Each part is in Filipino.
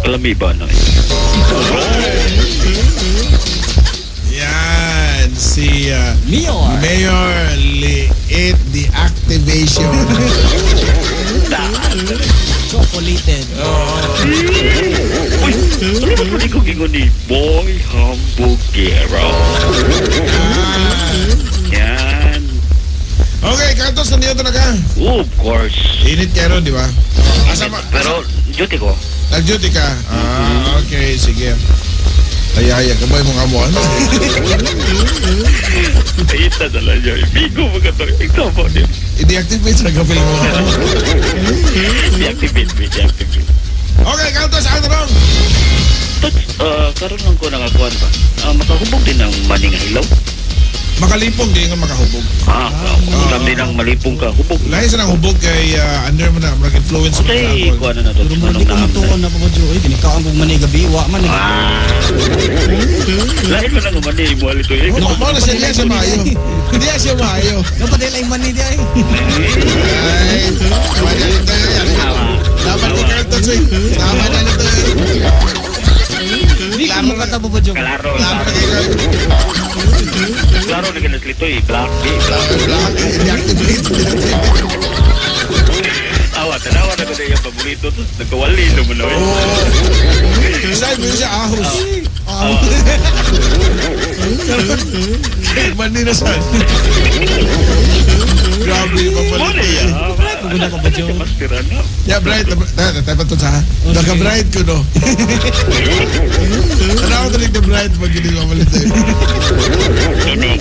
Alami ba na? Yan, si Mayor Liit the Activation. Chocolated. Uy, ano ba pwede kong ingon ni Boy Hambugero? Yan. Okay, kantos na niyo talaga. Oh, of course. Init kayo ron, di ba? Pero, duty ko. Nag-duty ka? Okay, sige. Ay, kabay mong amo, ano? Ayita na lang yun. Bigo mo ka ito. Ikaw mo din. I-deactivate sa kapil mo. Deactivate. Okay, kantos, ano ron? Karoon lang ko nakakuhan pa. Makahubog din ng maning hilaw. Makalipong, di nga makahubog. Sabi ng malipong ka, hubog. Lahi sa nang hubog kay under mo na, marag influence mo Okay, kuha na to. Pero mo di ko mutuon na pa ba, Joey? Kinikaon kong manigabi. Wa man. Lahi ko lang umani, ibuhal ito. Mo na siya maayo. Hindi siya maayo. Dapat nila yung mani di ay. Ay, dapat ko kantos eh. Tama na nito eh. Hindi ko makatabo ba, Joey? Klaro. Tama na kayo. Klaro na kinaslito eh. Black. I-deactivate. Tanawa na ko na yung paborito. Tapos nagkawali naman na eh. Saan mo siya ahos? Mani na saan? Grabe, papalit eh. Paguna ka ba, Joey? Pastiran na. Yeah, bright. Tayo pa ito sa naka-bright ko, no? Ano ako talig na bright pag hindi papalit eh. Kini.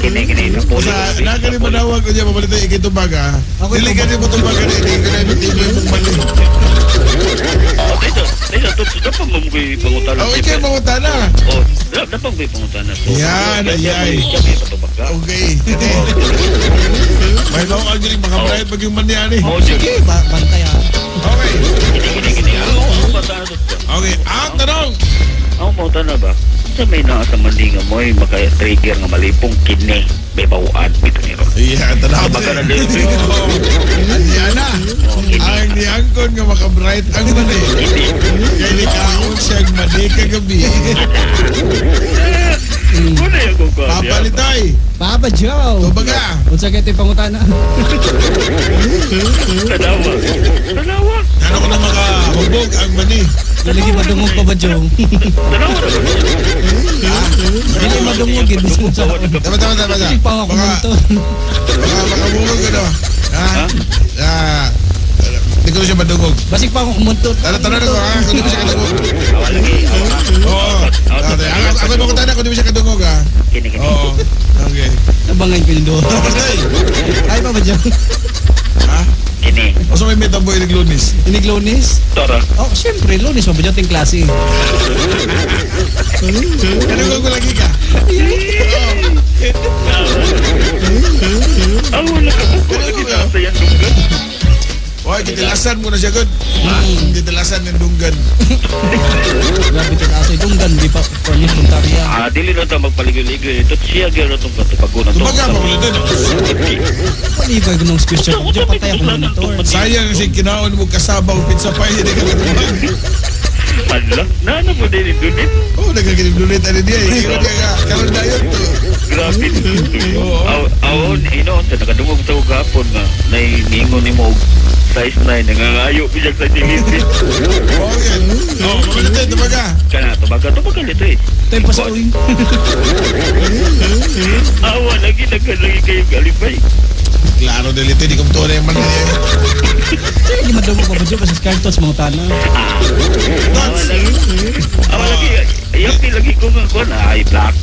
Nakakali manawag ko niya papalit eh. Ikitubag ah. Dili ka niya matubag ka na. Hindi ka na matibay mong mali. Dapat mo ko'y pangutana. Okay, mangutana. Dapat mo ko'y pangutana. Yan, ayay. Okay. May bawang ang galing makabright pag yung manyan eh. Sige, bantay ha. Okay. Kini. Ako pangutana to. Okay, ang tanong. Ako pangutana ba? Sa may naa sa mandinga mo ay maka-trigger nga malipong kini. May bawaan. Ito niro. Iya, tanong. Baka na din. Yan na. Ang niyangkon nga makabright ang mani. Kaya ni kaon siyang mani kagabi. Muna yung kukuha. Papalitay. Papa Joe. Tubaga. Unsa kaya ito pangutana? Tanawa. Ano ko na makahubog ang mani? Lagi madungog pa ba, Joe? Tanawa. Dili madungog, gid mo sa. Tama. Sige pa ako kumunto. Makabungog ko no. Hindi ko na siya madungog. Basig pa ako kumunto. Tara na ko ha. Kung di ko siya kadungog. Oo. Ako yung makutana kung di mo siya kadungog ha. Kini. Oo. Okay. Nabangan ko yung doon. Okay. Ay, Papa Joe. Ha? Kini. O sa may metaboy ng lunis? Inig lunis? Tara. Oh, siyempre, lunis. Papa Joe, ting klase. Kadungog ko lagi ka. Wala ka buko. Kita sa yan dunggan. Oy, titilasan mo na siya good. Titilasan ng dunggan. Grabe ito klase. Dunggan, di pa. Permit puntarya. Dili na ito magpaligoy-ligoy. Ito siya gano'n itong patupagunan to. Tumaga pa ulit doon. Panibay ko ng excuse siya. Papa Joe, patay ako monitor. Sayang kasi kinaon mo kasabaw pizza pie. Hindi ka katubag. Hala, na po din ito din. Oo, nagkaginig lulit. Ano niya eh. Ikaw niya ka. Karoon na yun to. Grabe. Awon, sa nakadungog sa ugapon nga, nainingon ni mo size 9, nangangayo bijag sa diliti. Oo, yan. Oo, mabalit tayo. Tumaga. Kana, tubaga nito eh. Ito yung pasawin. Awa, lagi kayong galibay. Klaro, delito. Hindi ko matuwa na yung man niya. Hindi madungog, Papa Joe. Kasi scartos, mga tana. Awa lagi. Ayap lagi ko nga ko na. Ay, black.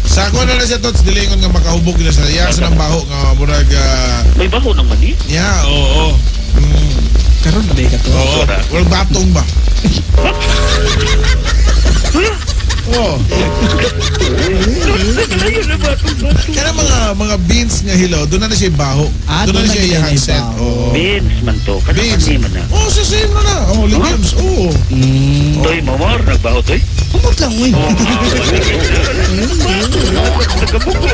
Sa ako na siya, Tots. Dilingon nga makahubog na sa iyasa ng baho nga murag... May baho ng mani? Yeah, oo. Karoon na ba ka to? Oo. Walang batong ba? Oo. Kaya mga beans nga hilaw, doon na siya yung baho. Doon na siya yung handset. Beans man to. Beans. Oo, sa same na na. Oo, legumes. Oo. Toy, mamor, nagbaho toy? Kumot lang, uy. Nagkabuko.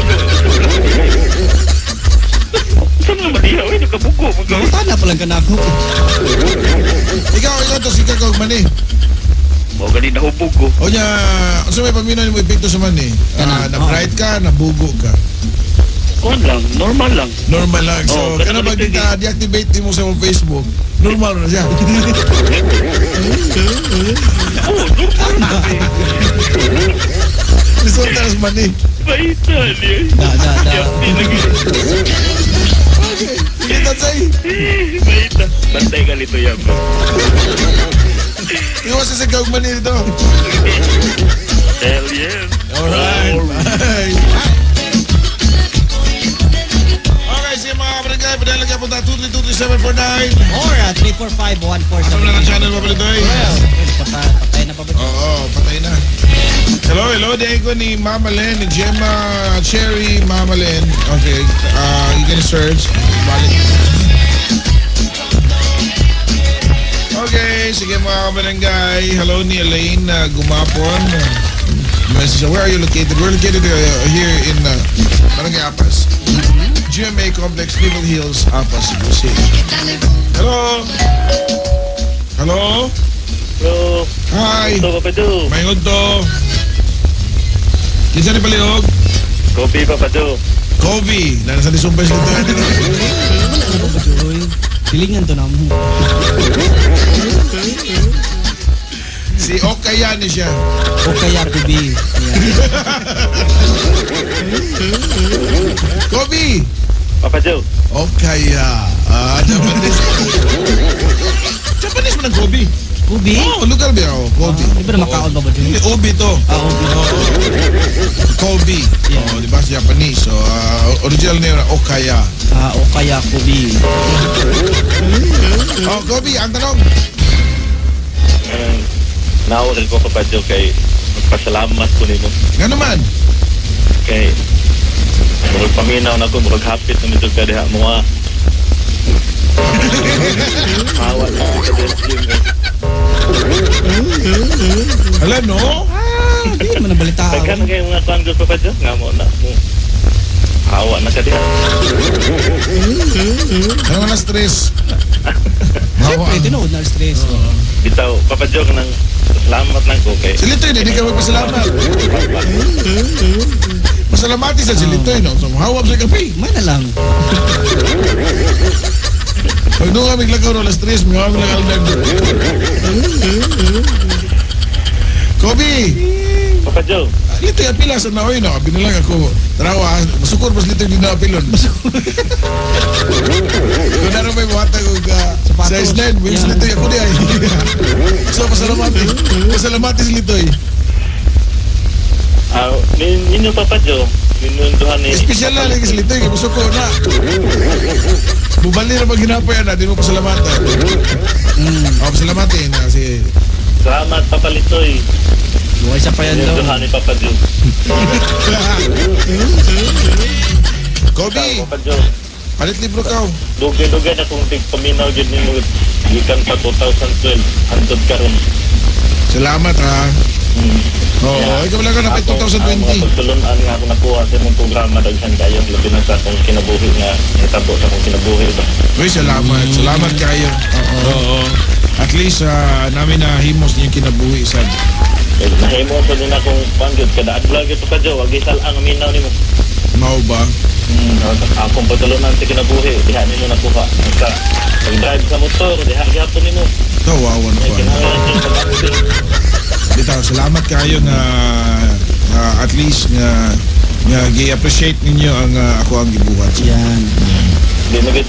Saan nga manihaw eh, nagkabuko. Tana pa lang ka na ako. Ikaw, Tots, ikaw mani. Mani nahubog ko. O niya, sa may paminaw mo epekto sa man eh. Na-bright ka, nabugo ka. Kuan lang, normal lang. Normal lang. So, Oo, kana ganun pag ulit deactivate mo sa mong Facebook, normal na siya. Oo, normal lang. Resulta sa man eh. Baita niya. Da. Yapi lagi. Okay. Kita sa'yo. Baita. Bantay ka nito yan. Iwas sa gawag man ito. Hell yes. Alright. Bye. Okay, sige mga kabarangay, padalang ka punta 2323749. Or 345-1479. Ano lang ang channel mo pala ito eh? Well, patay na pa ba? Oo, patay na. Hello, day ko ni Mama Len, ni Gemma Cherry, Mama Len. Okay, you can search. Balik. Okay, sige mga kabarangay. Hello ni Elaine Gumapon. Message, where are you located? We're located here in Barangay Apas. GMA Complex, Little Hills, Apas, Cebu City. Hello? Hello? Bro, Hi. ito papado. Mayod to. Kinsa ni palihog? Kopi papado. Kobe. Nasa disumpay sila ito. Hilingan to na mo. Si Okayani siya. O kaya kubi. Kobe. Papado. Okaya. Japanese. Japanese man ang Kobe. Kubi? Oh, local ba ako? Kobe. Di ba na makaon ba ba Hindi, dyan? Obi to. Kubi. Kobe. Yeah. Oh, di ba sa Japanese? So, original name na Okaya. O kaya kubi. Oh, Kobe, ang tanong. Nawalan ko papado kay magpasalamat ko nimo. Nga naman. Kay murag paminaw na ko, murag hapit na nito ka diha mo. Awa na ko sa gym. Hala, no? Di naman nabalita Tagka na kayo mga kwanggos papado. Nga mo na mo. Awa na ka diha. Ano nga na stress? Siyempre, tinood na stress. Bitaw, papado ka ng salamat lang ko kay Si Litoy, hindi ka magpasalamat. Masalamati sa si Litoy, no? So, mahawap sa kape. May na lang. Pag doon kami lagaw ro, stress, may kami lang aldag. Kobe! papado. Litoy, apila sa naoy, no? Binilang ako, tarawa, masukur mas Litoy din na apilon. Kung naroon may buhata ko ka, Sapatos. size 9, wins Yeah. Litoy, ako di ay. So, pasalamati. Pasalamati si Litoy. Ninyo papado. Ninunduhan ni Espesyal na lagi si Litoy, kaya masuko na. Bubali na pag hinapay na, di mo pasalamatan. O, pasalamatin na si... Salamat papalitoy. Buhay sa pa yan daw. Ninunduhan ni papado. Kobe, Papado. palit libro ka. Dugay-dugay na kung tigpaminaw dyan nimo gikan pa 2012 hantod karon. Salamat ha. Oo, ikaw lang ka na Ako, ang 2020. mga pagtulunan nga ako nakuha sa imong programa daghan kayo labi na sa akong kinabuhi nga itabo sa akong kinabuhi ba. Uy, salamat. Salamat kayo. Oo. At least, namin na himos niyong kinabuhi, sad. Kaya nahimo sa din akong panggod kada adlaw gyud pa kadyo wag isal ang minaw nimo. Mao ba? Akong pagtulunan sa kinabuhi diha nimo nakuha. Sa pag-drive sa motor diha gyapon nimo. Kawawan Ay pa. kinahanglan sa pag-drive. Bitaw, salamat kayo na at least nga gi-appreciate ninyo ang ako ang gibuhat. Yan. Di magid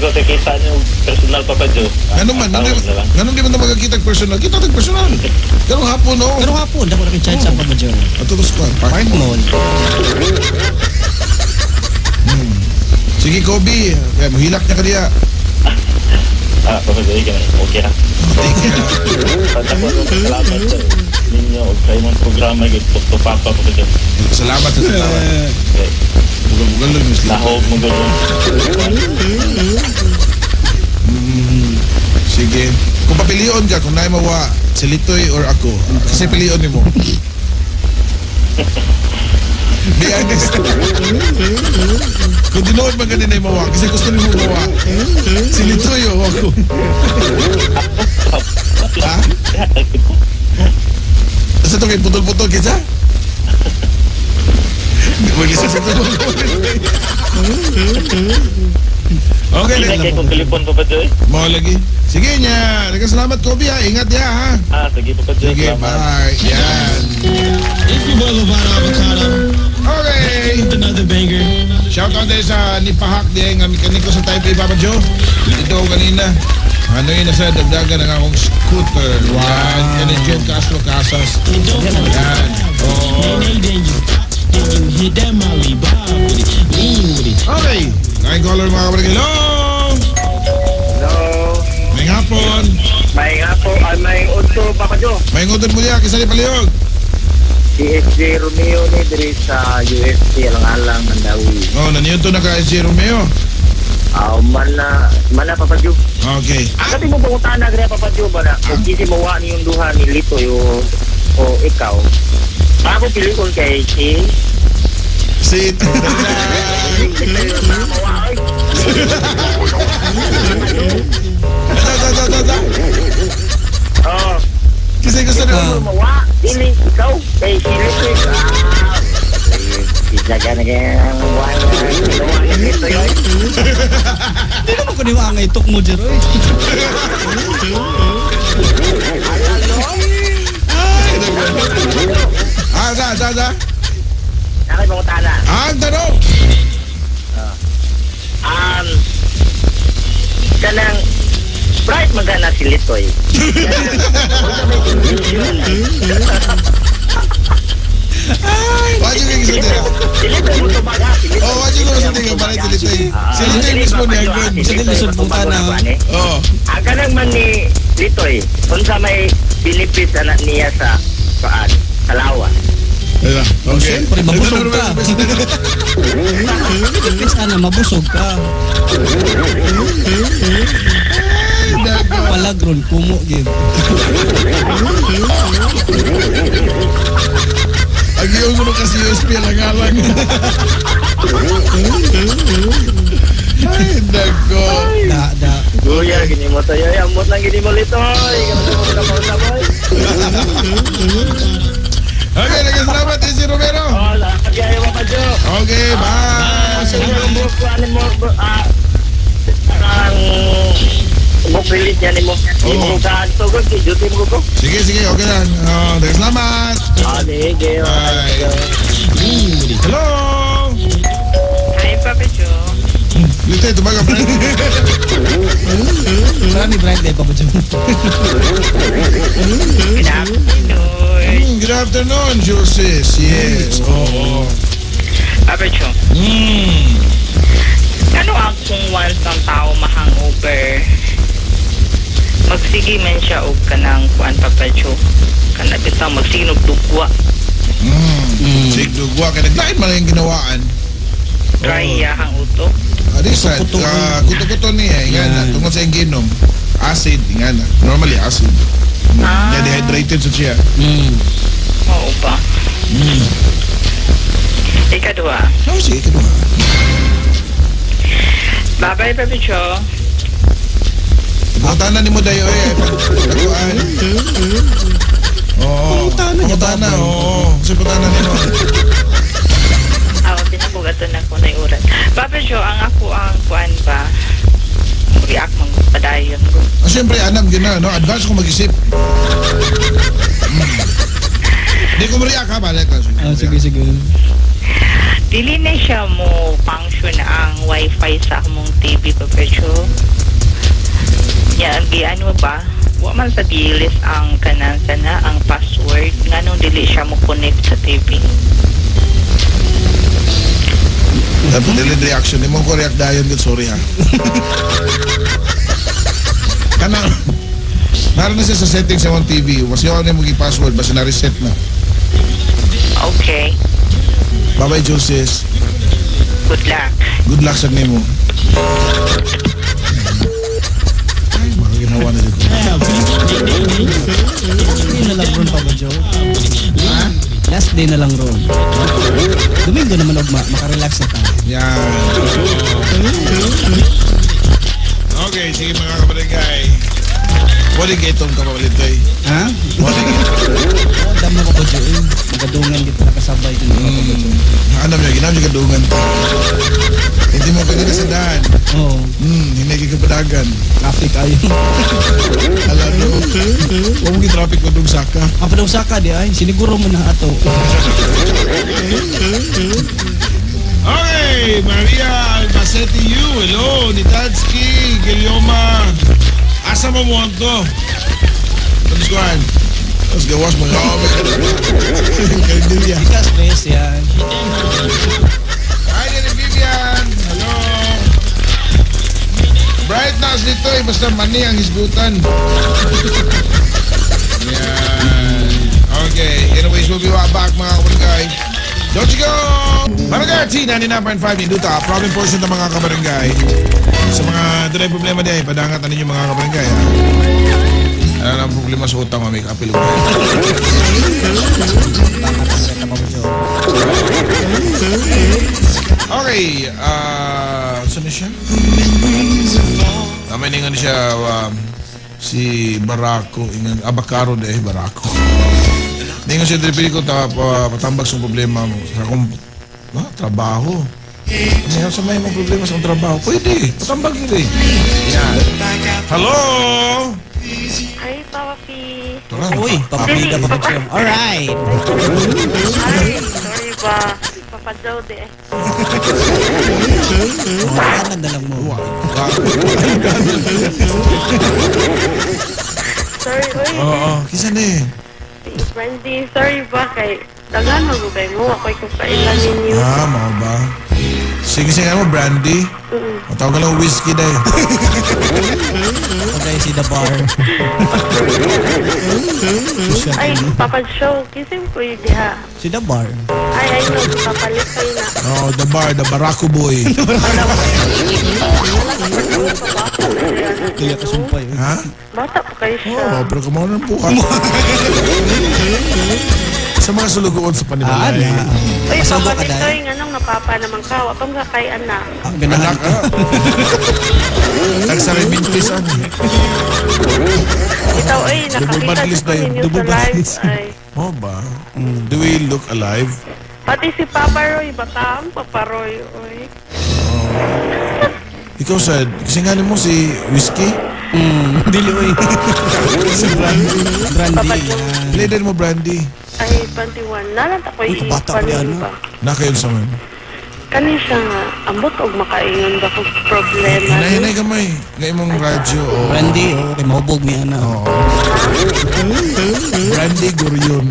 ko sa kita niyo personal pa kadyo. Ano man, ganun di man na magkakita personal. Kita tag personal. Ganun hapon, no? Pero hapon, dako na kay sa pa ba dyan? Atutos ko. Park mall. Sige, Kobe. Kaya mahilak niya ka diya. Papado ka na. Okay na. Take care. Pagtapos ko salamat sa ninyo o sa imong programa gyud to papa pa kadyo. Salamat sa salamat. Bugal-bugal lang, Miss Lito. Nahog mo gyud. Sige. Kung papilion ka, kung naay mawa, si Litoy or ako, kasi pilion ni mo. Be honest. Kung dinood man ganun na mawa, kasi gusto ni mo mawa. Si Litoy o ako. Ha? to kay putol-putol kita. Mag-isa sa ito. Okay, Hindi let's kay kong telepon Papa Joy. mo lagi. Sige niya. Salamat, Kobe ha. Ingat ya ha. Sige Papa Joy. Sige, Salamat. bye. Yan. If you boil Lovato avocado, Okay. another banger. Shout out din sa Nipahak din ang mekaniko sa Taipei, Papa Joe. Ito ako kanina. Ano yun nasa dagdagan ng akong scooter. Yan. Yan yung Jen Castro Casas. Yan. Oo. Then you hit that Molly Bob with it, lean with it. Okay. Kain caller mga kabarangay. Hello. Hello. May hapon. May nga po, may unto Papa Jo. May ngudon mo niya. Kisa ni Palihog. Si SJ Romeo ni diri sa UST alang-alang ng Dawi. Oh, naniyunto na ka SJ Romeo. Mana Papa Jo. Okay. Kasi mo pangutan na gaya Papa Jo ba na? Kung kisi mawa ni yung duha ni Lito o ikaw. Bago pili ko kay si Sit. Oh, Kasi gusto na. mawa, pili ikaw kay si Lito. Isaga na kaya ang buhay na Lito yun. Hindi naman ko niwa ang itok mo, Jeroy. Sa. Nakay pangutan na. Ang tanong. Kanang bright magana si Litoy. Wajib yung isa nila. Si Litoy mo ito baga. Oh, wajib ko sa tingin. Balay tilitoy. Si Litoy mismo niya good. Sige, lisod po ka na. Oh. Ang kanang man ni Litoy, kung sa may benefits anak niya sa Kalawa. Ayun. Okay. Siyempre, mabusog ka. Sana mabusog ka. Palagron, kumo, gid. Ang iyong sunod kasi USP alang-alang. Ay, nako. Da. Kuya, gini mo tayo. Amot lang gini mo Litoy. Kamu sa mga sa boy. Okay, nagkasalamat din si Romero. Hola, kaya mo pa Jo. Okay, bye. Ang book release niya ni mo. Imo ka tugod ki duty mo ko. Sige, okay lang. Nagkasalamat. Sige. Bye. Hello. Hi, Papa Joe. Litoy, tumaga, friend. Saan ni Brian Day, Papa Joe? Good afternoon. Good afternoon, Jules. Yes. Oo. Papa Joe, ano ang kung once ang tao ma-hangover, magsige man siya og kanang kuan Papa Joe, kana bitang magsinog dugwa, Sigdugwa ka. Naglain man yung ginawaan. dry yahang utok. Adisa, kuto-kuto niya. Ingana. Tungkol sa yung ginom. Acid. Ingana. Normally, acid. Dehydrated sa siya. Oo ba? Ikadua, Oh, sige, ito ba? bye-bye Papa Joe. Pangutanan ni mo dayo eh. Pagkuhan. Oo. Pangutanan. Oo. Kasi pangutanan ni mo. Pinapugatan ako na yung urat. Papa Joe, ang ako ang kuan ba? React mong padayon ko. Siyempre, anam yun na, no? Advance ko mag-isip. Hindi ko ma-react ha, balik lang. Sige. Dili na siya mo function ang wifi sa among TV, Papa Joe. Yan, ano ba? Wa man sa dilis ang kanan sana ang password. Nganong dili siya mo connect sa TV. Dapat delayed reaction. Hindi mo ko react dayon. Sorry ha. Kanang, naroon na siya sa settings sa mong TV. Mas yun na yung password. Basta na-reset na. Okay. Bye-bye, Joses. Good luck. Good luck sa nimo. Ay, mga ginawa na dito. Last day na lang ron, Papa Joe. Ha? Last day na lang ron. Domingo naman makarelax na tayo. Yan. Okay, sige mga kabarangay. Wala gaytong ka mabalit tayo. Ha? Wala gaytong. Oh, dam na ko dyan. Magadungan kita nakasabay dun mga kabadyo. Ano mo, ginam siya kadungan. Hindi mo kanina sa daan. Oo. Hindi ka padagan. Traffic ayo. Alam mo, huwag mo traffic ko dong saka. Apa daw saka di ay? Siniguro mo na ato. Okay, Maria Albacetti, you. Hello, ni Tadsky, Guilioma. Asa mo mo to? Tapos kuhan. Tapos gawas mo. Kaldilya. Ika stress yan. Hi, Nene Vivian. Hello. Bright Nas dito eh. Basta mani ang hisgutan. Yan. Okay. Anyways, we'll be right back mga kabarangay. Don't you go! Barangay RT 99.5 din dito. Problem portion ng mga kabarangay. Sa mga doon ay problema din, padangat na ninyo mga kabarangay. Ano ang problema sa utang, mamik? Apil ko. Okay. Saan na siya? May ningan siya si Barako. Abakaro de Barako. Ningan siya dili ko patambag sa problema mo. Sa akong trabaho. Ano sa may mga problema sa trabaho? Pwede. Patambag yun eh. Yan. Hello? Hi, Papa P. Uy, papalida pa siya. Alright. Hi, sorry ba? Papa Jode eh. Kanan na lang mo. Sorry, uy. Oo. Kisa na eh. Brandy, sorry ba kay dagan magubay mo. Ako'y kapailan ninyo. Mga ba? Sige mo, Brandy. Matawag ka lang whiskey dahil. Okay, si The Bar. Ay, Papa Show, kisim ko yun diha. Si The Bar. Ay, no, papalit kayo na. Oh, the Barako boy. Kaya kasumpay. Ha? Bata pa kayo siya. Oo, pero kumauna ng bukas. Sa mga sulugoon sa panimalay. Uy, Pasado ka papalit dahil. kayo nga nung napapa naman ka. Wapang ka kay anak. Ang ganahan Anak ka. ka. Nagsaray mintisan. Ikaw, ay, Double nakakita badlist dito na yun. ninyo Double sa live. badlist. Ay. Oh ba? Do we look alive? Pati si Papa Roy, baka ang Papa Roy, uy. Ikaw sad, kasi nga mo si Whiskey? Dili, uy. Si Brandy. Papa Brandy. Joe. Play din mo, Brandy. Ay, 21. Nalang ako Uy, kabata pa yan, ba? Na kayo sa man. Kani siya nga, ambot og makaingon ba kung problema. Hinay-hinay gamay. Ngayon mong radyo. Oh. Brandy, oh. Kay mahubog niya na. Oo. Brandy Gurion.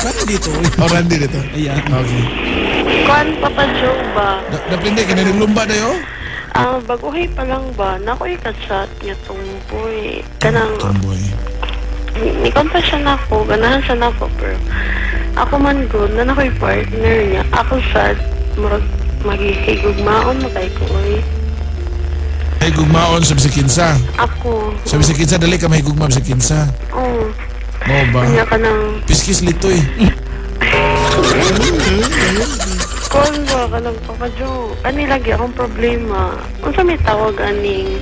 Brandy dito, uy. Oh, Randy dito. Ayan. Okay. Kuan, Papa Joe ba? Napindi, kinaring lumba na yun? Baguhay pa lang ba? Nako'y ka-chat niya tungboy. Kanang, Tomboy. nikonta siya na ako, ganahan siya na ako, pero ako man good, na nako'y partner niya. Ako sad, maghihigugmaon mo tayo ko, uy. Ay, gugmaon sa Bisakinsa. Ako, Sa Bisakinsa, dali ka may gugma Bisakinsa. oh, Oo ba? kanya ka ng Piskis lito eh. kon ba ka ng Papa Joe? Ani lagi akong problema. Kung sa may tawag aning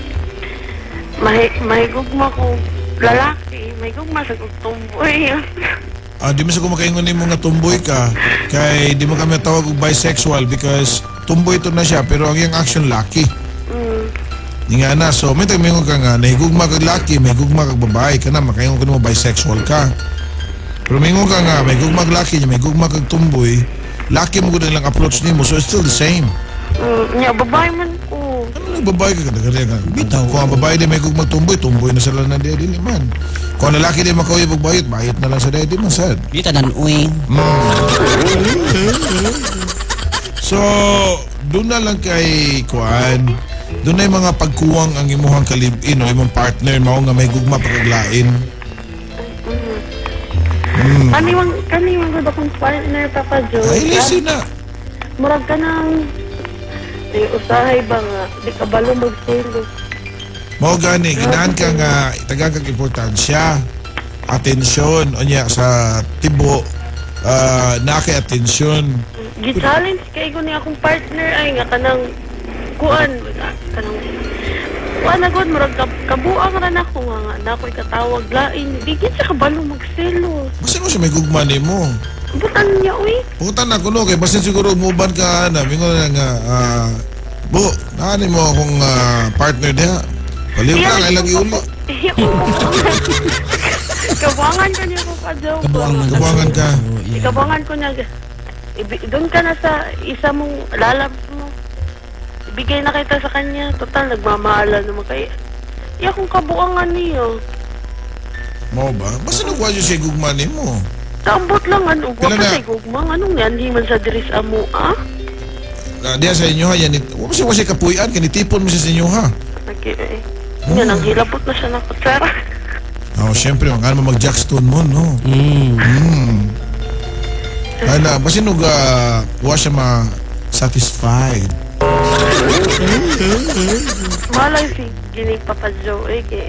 mahigugma ko lalaki, mahigugma sa kong tumboy. Di mo sa kumakaingon ni mo nga tumboy ka. Kay di mo kami tawag og bisexual because tumboy to na siya pero ang iyang action laki. Di nga na. So may tagmingon ka nga nahigugma kag laki, may gugma kag babae ka na. Makaingon ka mo bisexual ka. Pero mingon ka nga, may gugma kag laki, may gugma kag tumboy. Laki mo gud lang approach nimo, so it's still the same. Nya babae man ko. Ano lang babae ka kada ka? Bitaw. Kung ang babae di may gugma tumboy, tumboy na sila na dili man. Kung ang lalaki di makauy og bayot, bayot na lang sa dili man sad. Di tanan, uy. So, doon na lang kay Kuan. Doon na yung mga pagkuwang ang imuhang kalibin o imong partner mao nga may gugma pagaglain. Kaniwang gud akong partner, Papa Joe. Ay, listen na. Murag ka nang di usahay ba nga, di ka balo magsilo. Mao gani, ginahan ka nga itagang kag importansya. Atensyon o niya sa tibo, nakay atensyon. Gi-challenge kay ko ni akong partner ay nga kanang kuan kanang Wala gud murag kabuang ra na ko nga na ako'y katawag lain. Bigyan siya kabalo magselos. Basin mo siya may gugma ni mo. Butan niya, uy. Putan na kuno kay basin siguro muban ka na mingon na nga bu, naani mo akong partner diha. Baliw ka kay lagi uli. Kabuangan ko niya ko pa joke. Kabuangan ka. Oh, yeah. Ikabuangan ko niya. Doon ka na sa isa mong lalabs mo. Ibigay na kita sa kanya. Total, nagmamahala naman kayo. Iya kong kabuangan niyo. Mo ba? Basin nagwa siya gugma ni mo. Tambot lang ano. Kailan Wapa na? sa gugmang. Anong yan? Di man sa diris amo, ah? Diya sa inyo ha, yan. Wala siya kapuyan, kanitipon mo siya sa inyo ha. Okay, eh. Yan, ang hilabot na siya na kutsara. Oh, syempre, ang mo mag-jackstone mo, no? Ana, basin nung wa siya ma-satisfied. Malay si Ginig Papa Joe, eh. Kaya,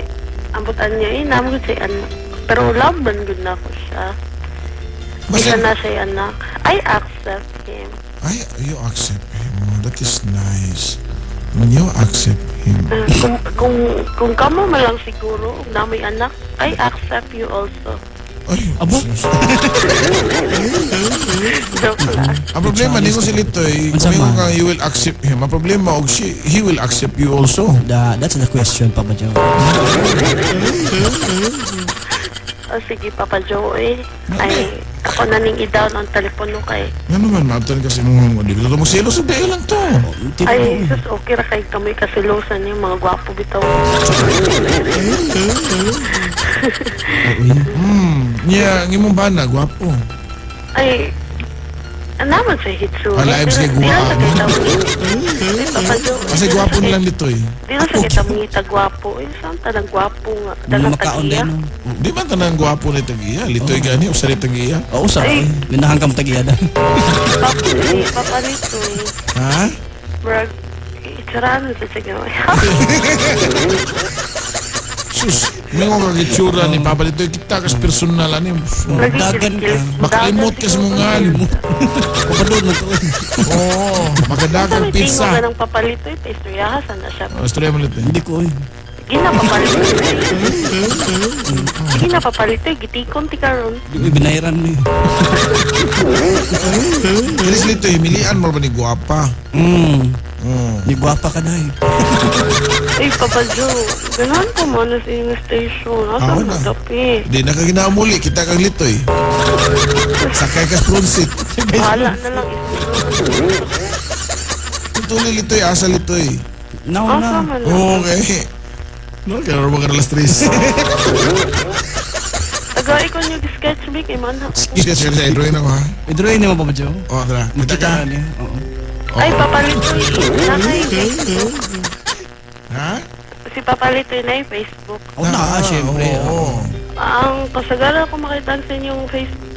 ambutan niya, eh. Naman ko siya anak. Pero laban good na ako siya. Isa Basin, na siya anak. I accept him. you accept him. Oh, that is nice. When you accept him. Kung kamo man lang siguro, na may anak, I accept you also. Ay, Abo? Joke lang. ang problema, ni ko si Litoy, Unsa kung man? ka, you will accept him. Ang problema, he will accept you also. That's the question, Papa Joe. O sige, Papa Joe, eh. Ay, ako na ning i-down ang telepono kay. Ano man, maabtan kasi mo, di ko mo silo sa day lang to. Ay, sus, okay ra kay kami kasilosan yung mga gwapo bitaw. Niya, ngimong bana, gwapo. Ay, naman sa hitsu. Alive kay guwapo. Papa Joe. Kasi gwapo nilang Litoy. Di na sa kita mangita gwapo. Eh, saan tanang gwapo nga. Mga Dalang makaon tagiya. din. Di man tanang gwapo ni Tagiya. Litoy gani, usari Tagiya. Oo, sa Ay. minahan ka matagiyada. Papa Rito, eh. Ha? Brag, itsaraan sa sige. Sus, may mga kagitsura ni Papa Litoy. Kita kas personal, ano yung... Dagan ka. Makalimot ka sa mga limot. Papadod na to. Oo, magadagang Tingog pizza. ka ng papalito, eh. Istoryahasan na siya. Oh, istorya mo Litoy. Hindi ko eh. Gina papalito. Gina papalito, gitikon ti karon. Hindi ko binayran eh. Kinis Litoy, milian mo ba ni Guapa? Di guwapa ka na eh. Ay, Papa Joe, ganahan ko mo na sa yung station. Asa Ako mo na. gapi? Di na kaginamuli, kita kang Litoy. Sakay ka spronsit. Bahala na lang. Tuloy Litoy, asa Litoy. Now Asa na. man na. Okay. No, kaya naman ka na las 3. Tagay ko niyo sketch big, iman ha. Sige, sige, sige, drawing ako ha. Idroy niya mo, Papa Joe. O, tara, kita ka. Makita niya. Oo. Ay, papalito na kay Facebook. Ha? Si papalito na yung Facebook. Oo na, syempre. Oo. Ang kasagala ko makita sa inyong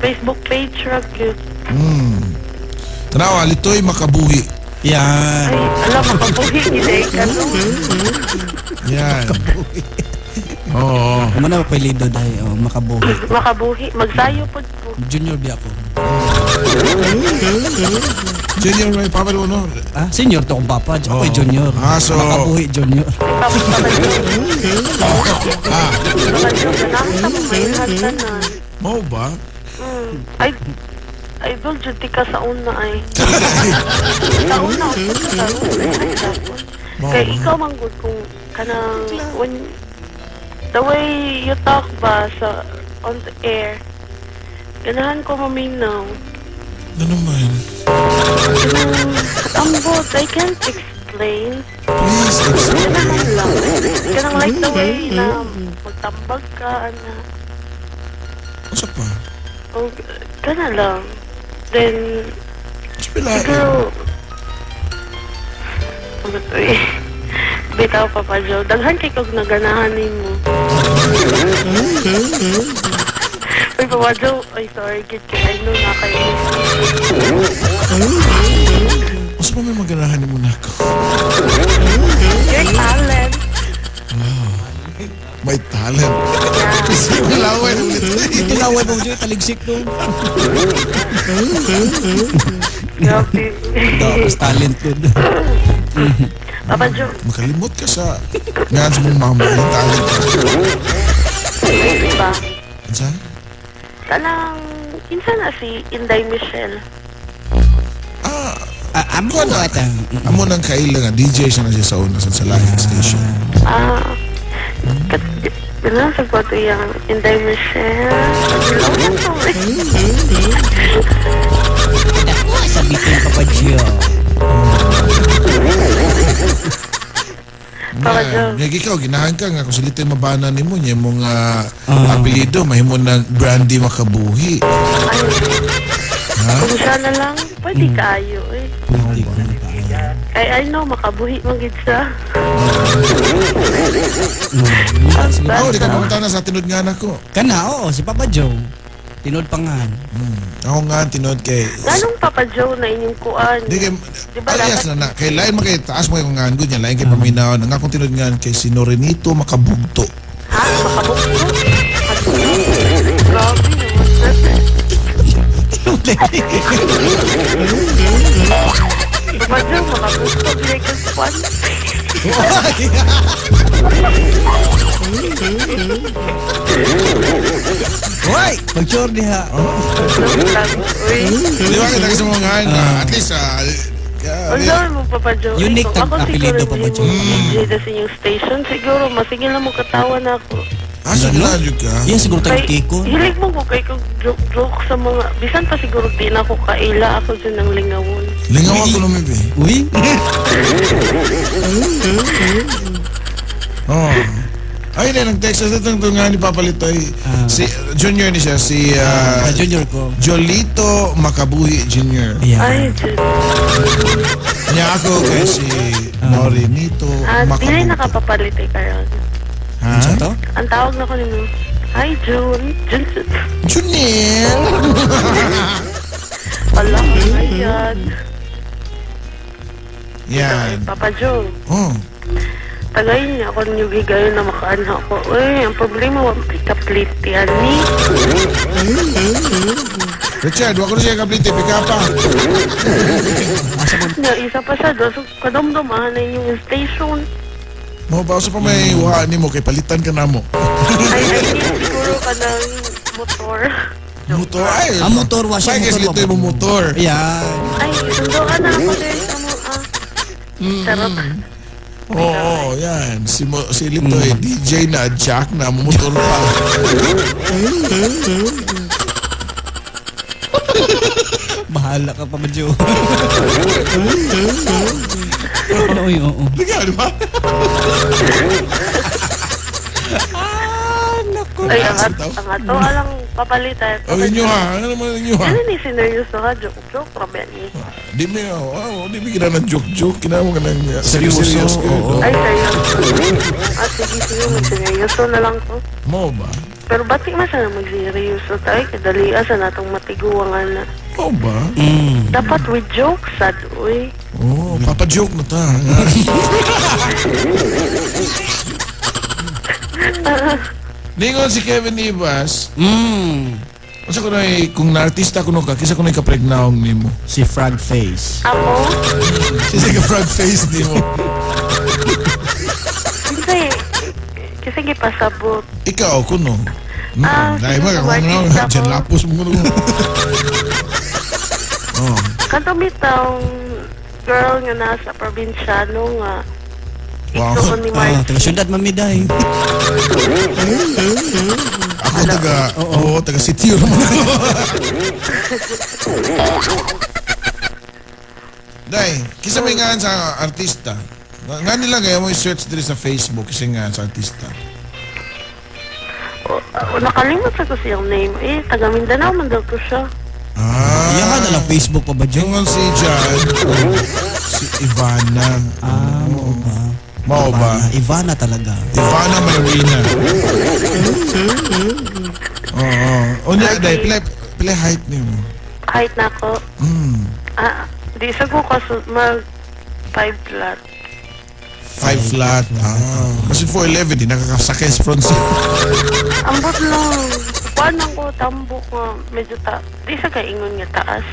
Facebook page, Rag. Tanawa, Litoy makabuhi. Yan. Ay, alam, makabuhi, hindi ka no. Yan. Oo. Umana pa lido dahil makabuhi. Makabuhi, magsayo po po. Junior di ako. Junior, may papa mo, no? Ah, senior to akong papa. Ako Oo. junior. Ah, so- Makabuhi junior. Papalito, ganahan mo may hagdanan. Mau ba? Ay, idol, dyan di ka sa una ay. Sa una, sa una, ay, tapos. Kaya ikaw manggod kung kanang, when, the way you talk ba sa, on the air, ganahan ko maminaw. Ano naman? Ambot, I can't explain. Please, explain. Ganahan lang. Ganang like the way na magtambag ka, na, Ano pa? o, gana lang. Then, Spilain. siguro, ano to eh, bitaw Papa Joe, daghan kay kog naganahan mo. Uy, Papa Joe, ay sorry, kid kay I know na kayo. Mas pa may maganahan mo na ako. Your talent. May talent. Kasi malawin ulit. Tinaway mo dyan, taligsik doon. Grabe. Tapos talent doon. Papa Joe, Makalimot ka sa nga sa mong mama. Yung talent ka. diba? Ansa? Kanang, kinsa na si Inday Michelle. Amo ba ata? Amo nang kaila nga. DJ siya na siya sa una sa Lion Station. Bilang sa kwarto yung Inday Michelle. Bilang na to eh. Dako, sabi ko yung Papa Joe. Papa Joe. Nga ikaw, ginahan ka nga kung silito yung mabana ni mo niya mong apelido, mahimo ng Brandy Makabuhi. Kung siya na lang, pwede kayo eh. I know, makabuhi magid siya. Ako, di ka pumunta na sa tinod nga na ko. Kana, oo, si Papa Joe. Tinod pangan. Ako nga, tinod kay... Ganong Papa Joe na inyong kuan? Di kay... Diba Alias dapat- na na. Kay lain makay taas mo yung ngan. Good yan. Lain kay paminaw. Nga akong tinod nga kay si Norenito Makabugto. Ha? Makabukto? Grabe naman. Papa Joe, makabukto. Bilegas pan. Hoy! Pag-sure diha. Uy. Di ba kita sa mga ngan? At least, Ang dami mo, Papa Joe. Unique Kung ako apelido, siguro Papa hindi Joe. mo DJ sa inyong station, siguro masigil na mo katawa na ako. asa na yun ka? Yan siguro tayo Kay, kiko. hilig mo ko kay kong joke sa mga, bisan pa siguro di na ako kaila, ako dyan ng lingawon. Lingaw ako lumibi. Uy! Oh. Ay, na, nag-text sa itong nga ni Papalitoy. Si Junior ni siya, si Junior ko. Jolito Makabuhi Jr. Ay, Yeah. dyan. Kanya ako kay si Norenito Dili Makabugto. nakapapalit eh kayo. Ha? Sa to? Ang tawag na ko ni mo, hi June. June. Junior! Wala, ayan. Yan. Papa Joe. Oh. Tagayin niya ako niyo gigayon na makaanha ko. Uy, ang problema, wag pika-plate yan ni. Richard, wag ko na siya kaplite, pika pa. Nga, isa pa siya doon. So, kadomdomahan na yung station. Mo ba sa pa may wahan ni mo kay palitan ka na mo. Ay, siguro ka ng motor. Motor ay. Ang motor wa siya, May motor kasi ito wa. yung motor. Yan. Ay, sundo ka na ako din sa mga. Charot. Oo, yan. Si Lito eh, DJ na, Jack na, motor pa. Bahala ka, Papa Joe. Uy, oo. Liga, di ba? Ay, ang ato, alang papalitan. Oh, inyo ha. Ano naman inyo ha? Ano ni sineryoso ka? Joke, rabi ni. Di mi, di mi kina ng joke-joke. Kina mo ka ng Seryoso, serious. oo. Ay, seryoso. At sige, mag-seryoso na lang to. Mo ba? Pero ba't di masana mag-seryoso tayo? Kadalian sa natong matiguangan na. Mo ba? Dapat with jokes, sad, uy. Oh, papa-joke na ta. Ningon si Kevin Ibas. Masa ko na kung na-artista ko ka, kisa ko na ikapregnaong ni mo. Si Frog Face. Ako? Kisa ka-frog face ni mo. Kasi gipasabot. Ikaw, kuno. Dahil mo, sige, ako na, artista ko. dyan lapos mo kuno. Oh. Kanto bitang girl nga nasa probinsyano nga. Wow. Ito ko ni Mark. Taga syudad mamiday. Ako taga City naman ako. Day, kisa may nga sa artista. Nga nila kaya mo i-search dito sa Facebook kasi nga sa artista. Nakalimot sa ko siyang name. Taga Mindanao man daw ko siya. Yan ka na lang Facebook, Papa Joe. Yung si Jan, si Ivana. Mo ba? Mao ba? Ivana talaga. Ivana Marina. Oo. Unya, day, play height niyo. Height na ako. Di sa ko kaso mag 5 flat. 5 flat. Kasi 4'11", di nakakasakay sa front seat. Ambot lang. Paano ko tambok nga medyo di sa kaingon nga taas.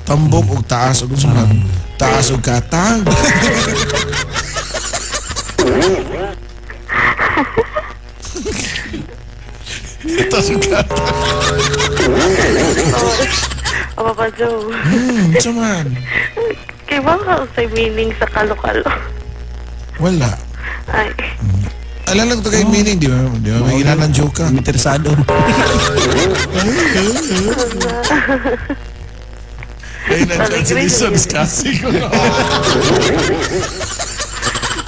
Tambok o taas o gusto man. Taas o katang. O, Papa Joe. Saman. Kaya ba ka sa meaning sa kalo-kalo? Wala. Ay, Alam lang ito kayo meaning, di ba? Di ba? May ginanang joke ka. Interesado. Ay, na-translations kasi ko.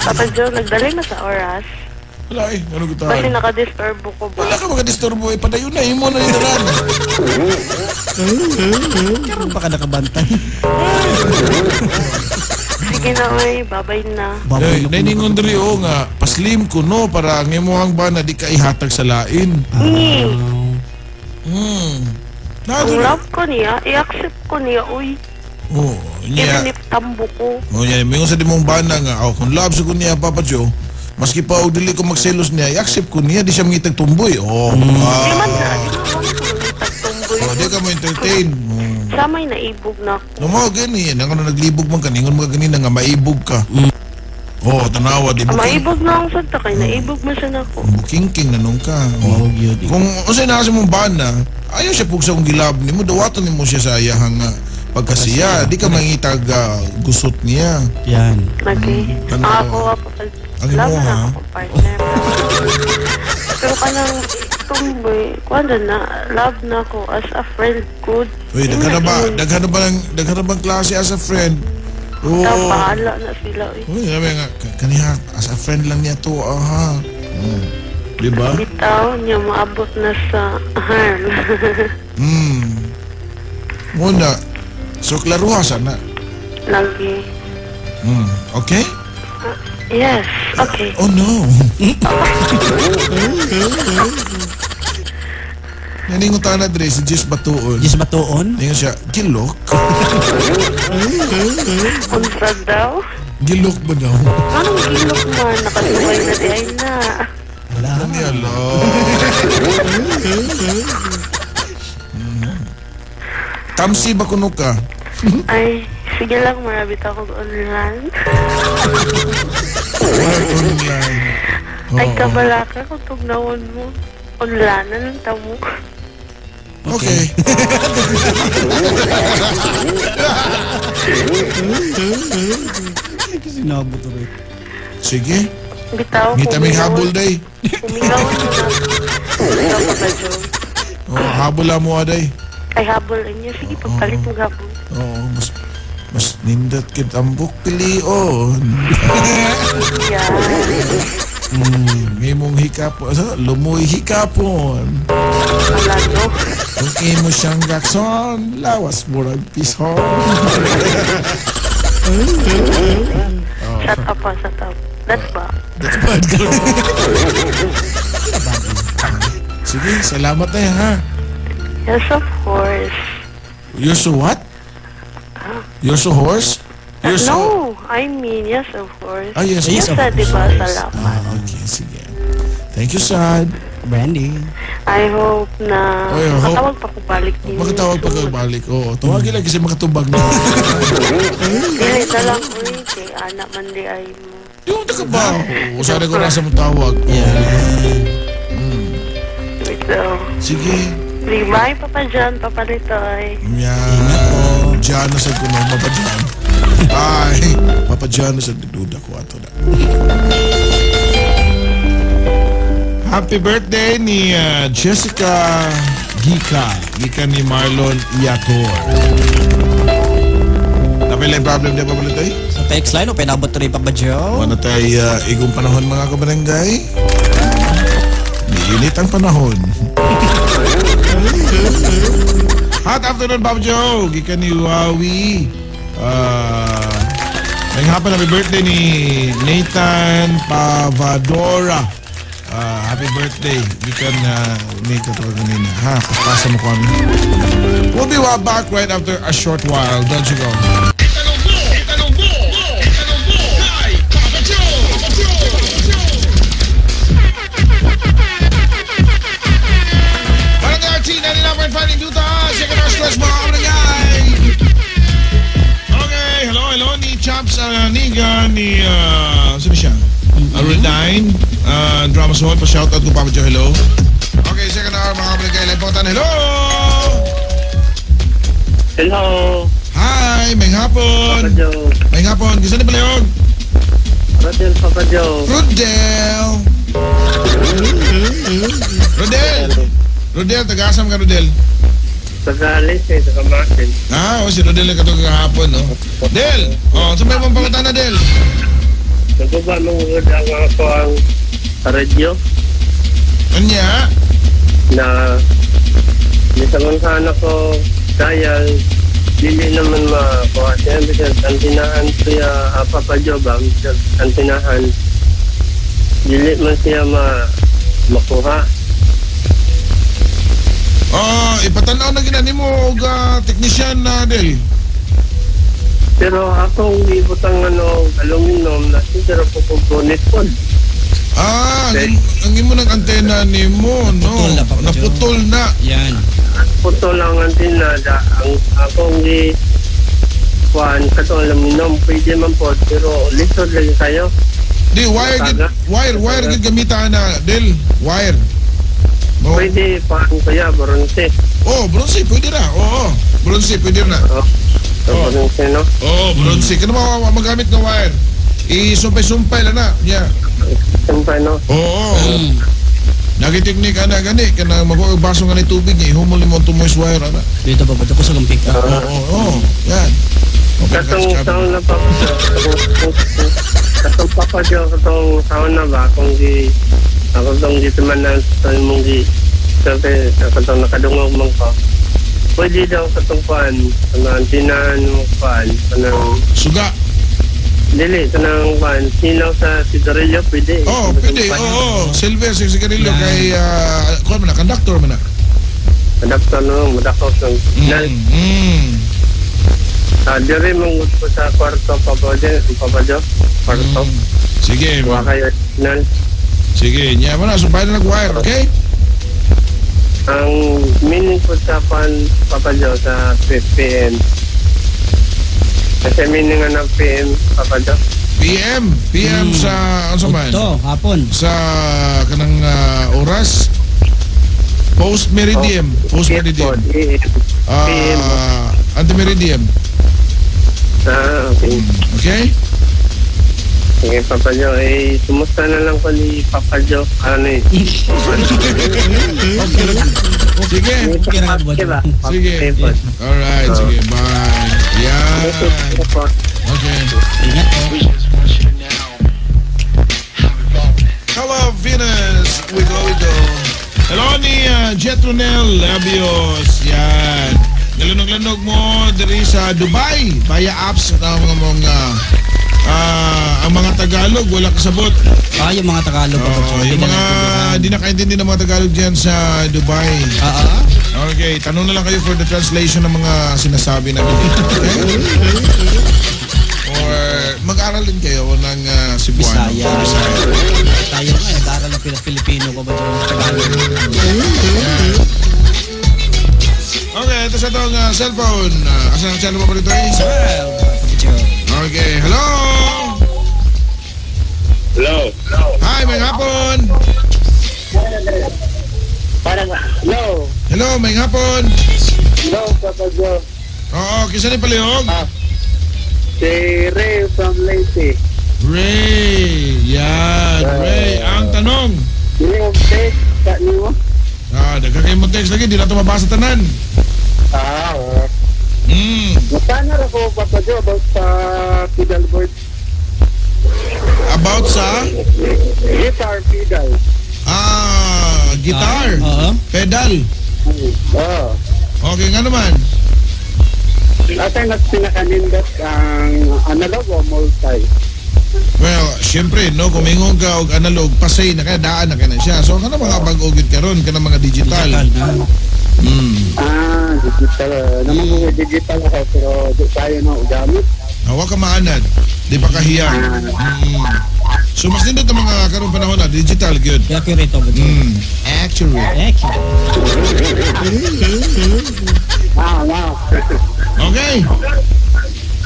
Papa Joe, nagdalay na sa oras. Wala eh. Ano ko Kasi tayo? nakadisturbo ko ba? Wala ka makadisturbo eh. Padayon na. Imo na yung daran. Karon pa ka nakabantay. Sige na, oy. Babay na. Ay, nainingon diri o nga. Paslim ko no. Para ang imuhang ba na di ka ihatag sa lain. Ang love ko niya, i-accept ko niya, uy. Oh, niya. Even if tambo ko. Oh, niya. Mingon sa di mong bana nga. Oh, kung love sa ko niya, Papa Joe. Maski pa o dili ko magselos niya, i-accept ko niya. Di siya mangitag tumboy. Oh, Di man na, di man ko tagtumboy. Oh, di ka mo entertain. Siya may naibog na ako. No mo gani, nang ano naglibog man kaningon mo ganina nga maibog ka. Oh, tanawa di buking. Maibog na akong santa kay naibog man siya na ako. Bukingking nanong ka. Oh, yun. Kung unsay na sa mong bana, ayaw siya pugsa kong gilab nimo, dawaton nimo siya sa iyahang pagkasiya. Di ka mangitag gusot niya. Yan. Okay. Ano? Ako, Ang love imo, na ha? ako, partner. Pero kanang tumboy, kuwanda na, love na ako as a friend, good. Uy, daghan na bang klase as a friend? Oo. Bahala na sila, uy. Uy, sabi nga, kaniya, as a friend lang niya to, ha? Di ba? Bitaw niya maabot na sa harm. Muna, so klaruha sana. Lagi. Okay? Yes, okay. Oh no. Naningon tayo na dre, si Jess Batuon. Just batuon? Ningon siya, gilok? Unsa daw? Gilok ba daw? Anong gilok man? Nakasubay na di ay na. Wala. Ano yan, lo? Tamsi ba kuno ka? Ay, sige lang, marabit ako online. Online. Ay, kabalaka kung tugnawon mo. Online na lang tamo. Okay. Sinabot rin. Sige. Bitaw, Ngita may habol day. Kumingawan mo na. Bitaw pa ka, Joe. Oh, habol mo aday. Ay, habol niya. Sige, pagpalit mo habol. Oo, mas nindot kit ang buklion. Yan. Ngimong hikapon. Lumoy hikapon. Wala, no? Kung imo siyang gakson, lawas mo ng pishon. Shut up pa, shut up. That's ba? That's bad girl. Sige, salamat na yan, ha? Yes, of course. You're so what? You're so horse? You're so... No, I mean, yes, of course. Ah, yes, Yes, of di ba? course. Salamat. Okay, sige. Thank you, Sad. Brandy. I hope na Oy, I hope- makatawag pa ko balik niyo. Makatawag pa kayo balik. Oo, tawagin lang kasi makatubag na. Dili na lang, uy. Kay anak man di ay mo. Yung ka ba? Oo, sana ko nasa mong tawag. So, Sige. bye, Papa John, Papa Ritoy. Yan. Diyan na sa kuno. Papa John. Bye. Papa John na sa duda ko ato na. Happy birthday ni Jessica Gika. Gika ni Marlon Iator. Napilay problem niya pa pala tayo? Sa text line, o pinabot rin pa ba, Joe? Ano tayo igong panahon mga kabarangay? Niinit ang panahon. Hot afternoon, Papa Joe. Gika ni Wawi. Ngayong hapon, happy birthday ni Nathan Pavadora. Happy birthday. Gika na may katawag kanina. Ha, pasa mo kami. We'll be back right after a short while. Don't you go. Barangay RT 99.5 in Duta. Second hour stress mga kabarangay. Okay, hello ni Chaps Niga ni sino siya? Amasol, pa-shoutout ko Papa Joe, hello. Okay, second hour mga kapatid kay Lepotan, hello! Hello, Hi, may hapon. Joe. May hapon, kisa ni Palayog? Rodel, Papa Joe. Rodel! Rodel, taga-asam ka Rodel? Tagalis sa Martin. O si Rodel na katong kahapon, no? Del! Sabay mong pangutan na, Del? Nagubba nung ang ako ang radyo Anya? na nisangunsahan ako dahil dili naman makuha siya because antinahan siya Papa Joe ba? Antinahan dili man siya makuha. Ipatanaw na ginani mo og technician na Del. Pero akong ibutang aluminum na siguro po component po. Ang imo ng antena ni mo, no? Putol na, Papa Joe. Naputol na. Yan. Puto lang ang tinada. Ang akong kuhaan katong aluminum, pwede man po. Pero lisod lagi kayo. Di, wire gid gamitan na, Del. Wire. Oh. Pwede pa kaya bronze. Bronze, pwede na. Bronze, pwede na. Bronze, no? Bronze. Kano magamit ng wire? Isumpay-sumpay lang na. Yeah. Sumpay, no? Nagiteknik ana gani kana magbaso nga ni tubig niya humol mo tumoy wire ana. Dito Papa Joe ko sa gampik. Yan. Katong taon na pa. Katong Papa Joe, katong taon na ba? Kung di, ako itong dito man na sa mong di, sabi, katong nakadungog mong ko. Pwede daw katong kuhan, kanang tinahan mo kuhan, kanang, Suga. dili, kanang kuhan, sinaw sa sigarilyo, pwede. Pwede. Silver sa sigarilyo kay kuan man na conductor man na. Adapter no, madakaw sa signal. Diri mong po sa kwarto, Papa Joe, kwarto. Sige, Huwag kayo signal. sige. Nya man na sumpay na nag-wire, okay? Ang meaning po sa Papa Joe sa PM. Kasi meaning nga ng PM, Papa Joe. PM sa ano man? Ito, hapon. Sa kanang oras post-meridium. Post-meridium. PM. Anti-meridium. Okay. Okay? Sige, Papa Joe. Sumusta na lang ko ni Papa Joe. Sige. Okay na Papa Joe. Sige. Alright, sige. Bye. Yeah. Okay. Ingat po. Hello, Venus. We go. Hello ni Jetronel Labios. Yan. Nalanog-lanog mo diri sa Dubai via apps ang mga Tagalog wala kasabot. Yung mga Tagalog Papa Joe. Yung mga di nakaintindi ng mga Tagalog diyan sa Dubai. Okay, tanong na lang kayo for the translation ng mga sinasabi namin dito. Okay? Or mag-aral din kayo ng Cebuano. Bisaya. Tayo nga, nag-aaral ng Pilipino Papa Joe. Tagalog. Okay, ito sa itong cellphone. Asan ang channel mo pa dito eh? Well, Papa Joe. Okay, hello! Hello. Hi, may hapon! Hello. Hello, may hapon! Hello, Papa Joe. Oo, kisa ni Palihog? Si Ray from Leyte. Ray! Yan, Ray. Ang tanong? Hindi mo text sa niyo? Daga kayo mo text lagi, di na ito mabasa tanan. Sana na ko, Papa Joe, about sa pedalboard. About sa? Guitar pedal. Guitar. Pedal. Okay, nga naman. Ate, pinakanindat ang analog o multi? Well, syempre, no, kumingon ka og analog, pasay na kaya, daan na kaya na siya. So, kana mga bag-ogit ka ron, kana mga digital. Digital na. Digital. Naman mo digital ako, pero di tayo na gamit. Hawa ka maanad, di pa kahiyang. So, mas nindot ang mga karong panahon na, digital, good. Accurate Papa Joe. Accurate. Wow. Okay.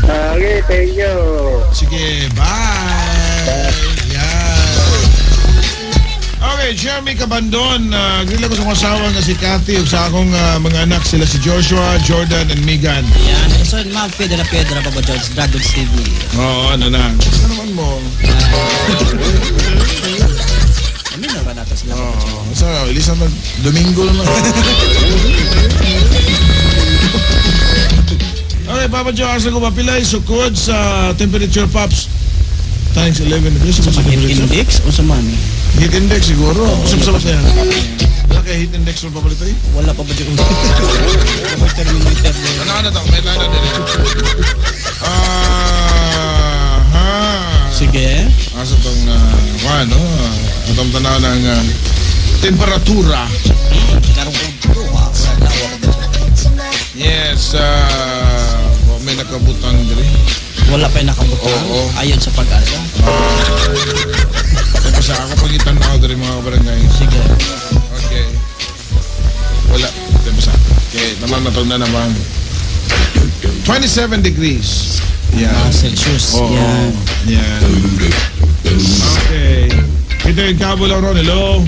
Okay, thank you. Sige, bye. Yan. Okay, Okay, Jeremy Cabandon. Grila ko sa akong asawa nga si Cathy ug sa akong mga anak sila si Joshua, Jordan, and Megan. Yan. So, mga Pedra Papa George, Dragon TV. Oo, ano na. Ano naman mo? Kami na ba natin sila? Oo. So, ilisa na. Domingo naman. Okay, Papa Joe, asa ko mapilay sukod sa temperature pops. Times 11 degrees. Sa heat index o sa money? Heat index siguro. Sabat na yan. Wala kaya heat index ng papalit ay? Wala pa ba dyan? May thermometer din. Ano to? May lana din. Sige. Asa tong, ano, atong tanaw ng temperatura. Karong ko. Yes, may nakabutang diri. Wala pa yung nakabutang. Oo. Ayon sa pag-asa. Tapos ako pagitan na ako diri mga barangay. Sige. Okay. Wala. Tapos okay, naman na naman. 27 degrees. Yeah. Celsius. Oo. Yan. Yan. Okay. Ito yung Cabo lang ron. Hello?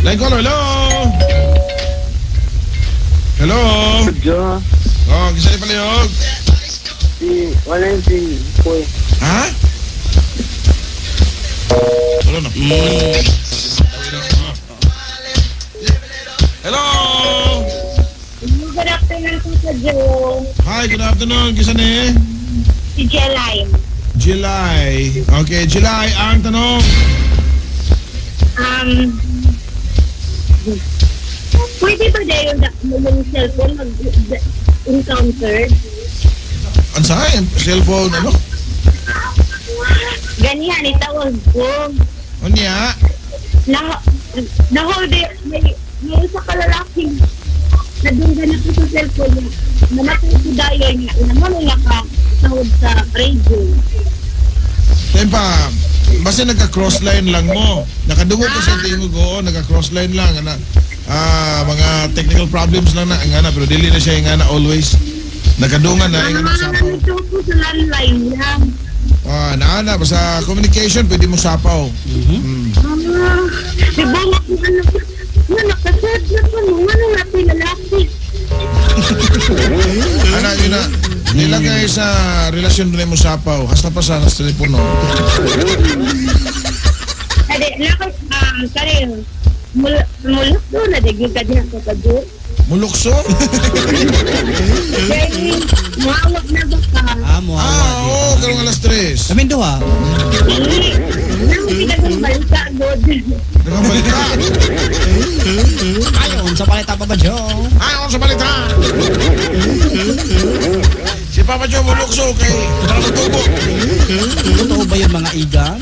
Line caller, hello? Hello? Jo, Oh, kisali palihog. wala yung si Boy. Ha? Wala na. Hello? Good afternoon po sa Joe. Hi, good afternoon. Kisani? Si Jelay. July. Okay, July. Ang tanong. Pwede ba dahil yung cellphone mag-encounter? Ang saan? Cellphone, ano? Ganyan, itawag ko. Ano niya? Na-hold may isa ka lalaki na dunggan na po sa cellphone niya. Namatay si Dayo niya. Naman nga ka tawag sa radio. Tempa, basta nagka-cross line lang mo. Nakadungog ka sa tingog ko, nagka-cross line lang. Ana, mga technical problems lang na, ingana, pero dili na siya ingana always. Nakadungan na, ingana sapaw. Ito po sa landline lang. Naana, basta communication, pwede mo sapaw. Di ba nga kung ano, nakasad na po, ano natin lalaki. Ana, yun na. Nilagay sa relasyon doon mo sapaw. Hasta pa sa telepono. Ade, lakot, kare, mulak doon, nadagin ka din ako ka doon. Mulukso? Dahil, muawag na ba ka? Muhawa. Oo, karong alas 3. Kami doha. Hindi, nang pinagbalita doon. Nakabalik ka. Ayon sa palita Papa Joe. Ayaw sa balita. Si Papa Joe mulukso kay para matubo. Totoo ba yung mga igang?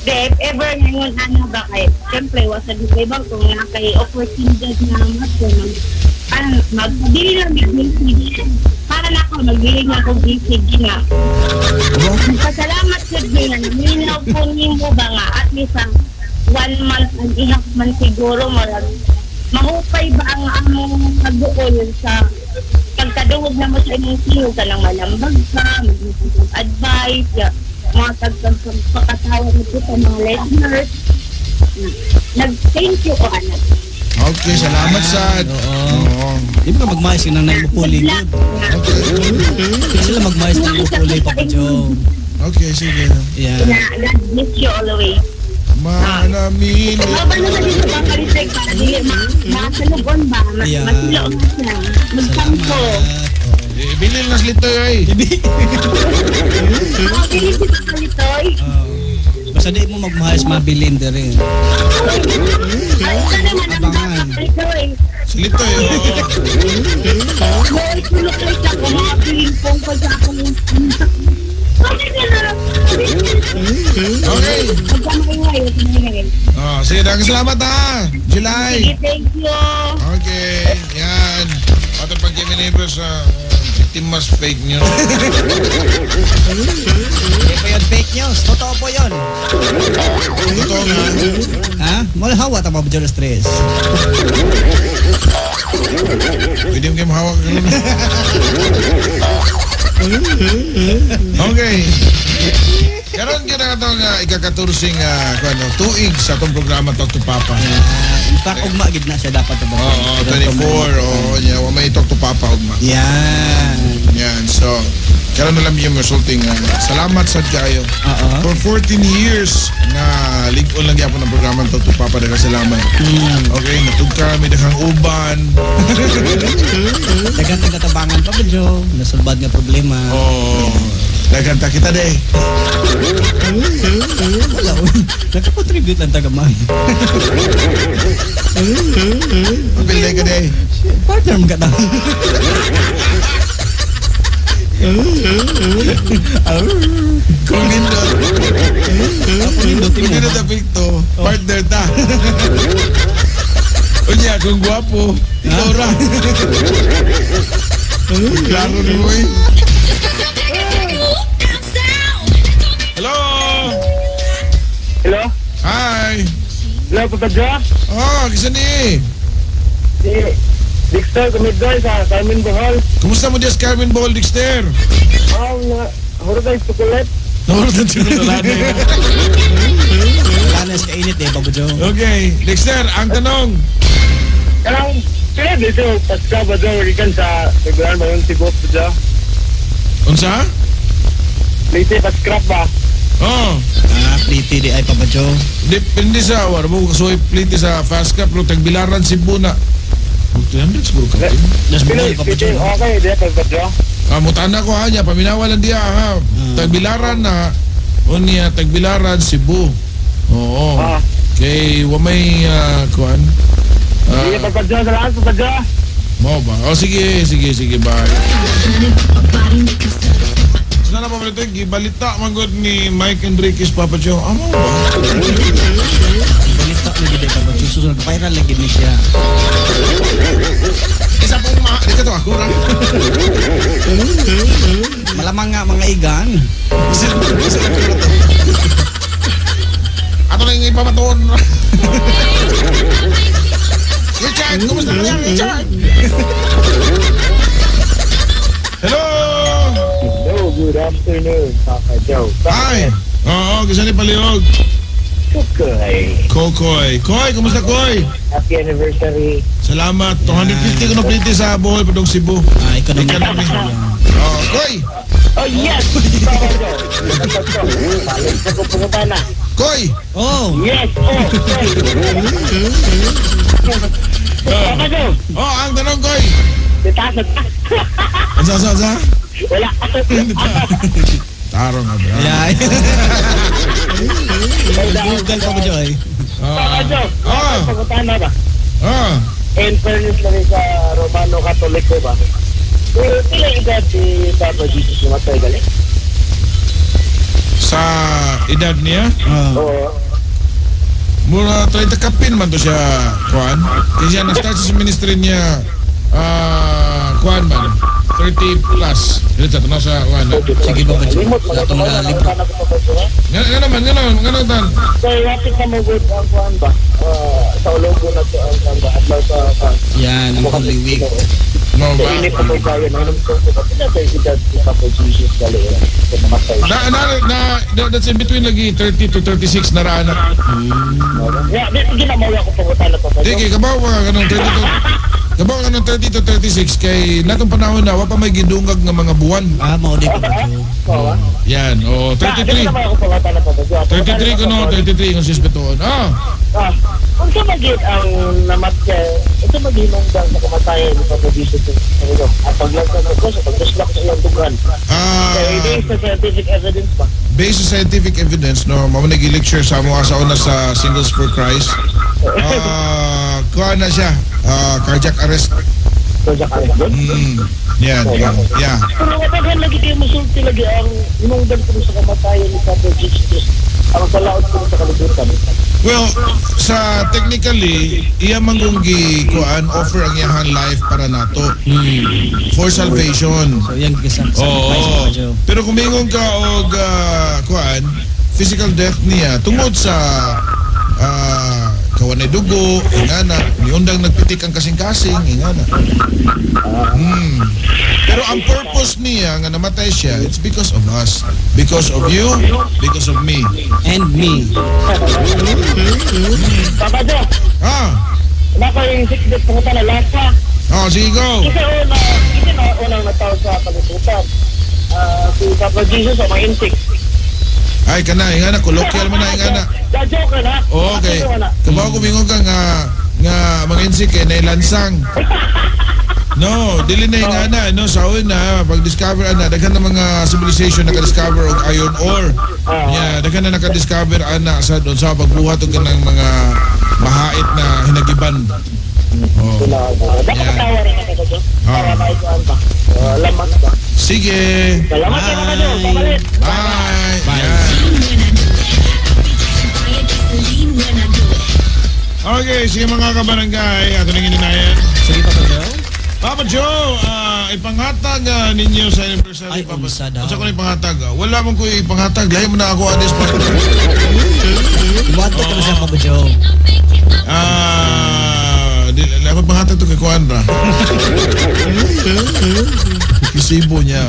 If ever ngayon, ano ba kayo? Siyempre, wasa di kayo bang kung nga kayo opportunity na magbili lang big para na ako, magbili nga akong big nga. Pasalamat sa din, minaw po mo ba nga, at least 1 month and a half man siguro, mahupay ba ang among nag-uol sa pagkadungog na mo sa inyong siyo ka lang malambag ka, advice, mga pagkatawa mo po sa mga listeners. Nag-thank you ko, anak. Okay, salamat sad. Oo. Di ba magmayos yung nanay mo puli? Hindi sila magmayos ng mo puli, Papa Joe. Okay, sige. Yeah. God bless you always. Manamin. Ano ba naman dito ba kalisay para dili masalugon ba? Masilaon na siya. Magsampo. Bilil na slito ay. Mabili si Kalitoy. Basta di mo magmayos, mabilin din rin. Ay, ito naman ang Abangan. Kalitoy. Slito ay. Boy, tulog kayo sa ako, mga pilimpong ko sa akong okay na. Okay. Magkamay ngayon. Sige, salamat ha. July. Sige, thank you. Okay, yan. Ato pag kami sa Timas fake news. Hindi po yun fake news. Totoo po yun. Totoo nga. Ha? Wala hawa ta Papa Joe stress. Pwede mo kayo mahawak. Okay. Karon gyud atong ikakatursing tuig sa atong programa Talk to Papa. In fact, ugma gid na siya dapat ba? Oo, 24. Oo, nya wa may Talk to Papa ugma. Yan. Yan, so karon na lang yung resulting salamat sa kayo. For 14 years na ligon lang gyapon ang programa Talk to Papa, daghang salamat. Okay, natugka mi daghang uban. Dagan tabangan pa ba, Jo? Nasulbad nga problema. Oh, daghang ta kita day. Wala, nagka-contribute lang tagamay. Pabili ka day. Partner mo ka daw. Kung nindot. Kung nindot Kung nindot na pikto, partner ta. Unya, kung guwapo, ikaw ra. Klaro ni mo eh. Hello! Hello? Hi! Hello, Papa Jo? Oh, kisa ni? Si Dexter Comedor sa Carmen Bohol. Kumusta mo Dias Carmen Bohol, Dexter? Huro tayo chocolate. Naurot ang sinulala na yun. Lanas kainit eh, Papa Jo. Okay, Dexter, ang tanong. Karang, kaya dito, Paska ba Jo, ikan sa February ba yung tibot po Jo? Unsa? Late pa-scrap ba? Oh, Pretty di ay, Papa Jo. depende sa war mo kasuy pliti sa fast cup pero tagbilaran Cebu na. 300 siguro ka. Las Bohol, Papa Jo. Okay, di pa Jo? Mutana ko ha niya, paminawalan diya ha. Tagbilaran na, unya tagbilaran Cebu. Oo. Kay wa may kuan. Sige, Papa Jo, salamat Papa Jo. Mo ba? Oh, sige, bye. Sana pa pala ito, gibalita manggod ni Mike Enriquez, Papa Joe. Amo ba? Balita lagi di, Papa Jo. Susunod, viral lagi ni siya. Isa pong di ka to ako lang. Malamang nga mga igan. Ato lang yung ipamatoon. Richard, kumusta ka yan, Richard? Hello! Hello, good afternoon, Papa Jo. Hi! Oo, kasi ni Palihog. Okay. Koy. Koy, kumusta Koy? Happy anniversary. Salamat. 250 ko na pliti sa Bohol, Padong Cebu. Economic. Economic. Oh, Koy! Oh, yes! Papa Jo. Balik na ko pumunta na. Koy! Oh! Yes! Papa Jo. Oh, ang tanong Koy! Titaas na. Asa? Wala. Tarong nga bro. Yeah. Google, Papa Jo eh. Papa Jo. Pumunta na ba? In fairness na rin sa Romano Katoliko ba? Pila edad si Papa Jesus namatay gali? Sa edad niya, Oo. mura 30 kapin man to siya, kuan. Kasi siya na-start sa ministry niya, kuan man, 30 plus. Dito sa sa kuan. Sige, Papa Jo. Sa itong libro. Nga tan. So, yapit na mo good ang kuhan ba? Sa ulogo na to ang kuhan ba? Adlaw sa Yan, ang Holy Week. Mo So, ba? init ko mo kaya na naman ko ba? Pila sa edad si Papa Jesus gali sa namatay. That's in between lagi 30 to 36 na raanak. Yeah, di na mawala ko pumunta na Papa Jo. Di kay kabaw ka kanang 30 to 36 kay natong panahon na wa pa may gidungag nga mga buwan. Mao di, Papa Jo. Yan, Di 33. na mawala ko pumunta na Papa Jo. 33 ko no, 33 kung sispetoon. Kung sa magit ang namatay, ito maghinong dang sa kamatayan ni Papa Jesus. At paglagkas ko sa pagdaslak sa iyong dugan. Based sa scientific evidence ba? Based on scientific evidence, no, mamo nag-lecture sa mga sa una sa Singles for Christ. Kuha na siya, cardiac arrest. Project Arrest doon? Yeah. Pero matagal lagi kayo masulti lagi ang inungdan ko sa kamatayan ni Papa Jesus. Ang salaot ko sa kalibutan. Well, sa technically, iya manggunggi kuan offer ang iyang life para nato for salvation. So, yan sacrifice, Papa Jo. Pero kung mingon ka og kuan, physical death niya tungod sa kawanay dugo, ingana, niundang nagpitik ang kasing-kasing, ingana. Pero ang purpose niya nga namatay siya, it's because of us. Because of you, because of me. And me. Papa Jo, wala ko yung 6 days punta na lasa. Oh, sige, go. Kasi unang natawag sa pag-ututan. Si Papa Jesus o mga insect. Ay, kana, ingana, colloquial man na, ingana. Joke ka na. Okay. Kabaw kumingog ka nga mga insik na ilansang. No, dili na yung ana, no, sa una, pag-discover ana, daghan na mga civilization naka-discover og iron ore. Yeah, daghan na naka-discover ana sa doon sa pagbuhat og kanang mga mahait na hinagiban. Oh. Dapat katawa rin natin ito. Para maikuan pa. Lamat ba? Sige. Salamat kayo mga Jo. Pamalit. Bye. Bye. Okay, sige mga kabarangay, ato nang ininayan. Sige, Papa Joe. Papa Joe, ipanghatag ninyo sa anniversary. Ay, unsa daw? Unsa ko na ipanghatag? Wala mong ko ipanghatag. Lahi mo na ako anis pa. Iwanta ko na siya, Papa Joe. Lahi mo panghatag to kay Kuan ba? Kisibo niya.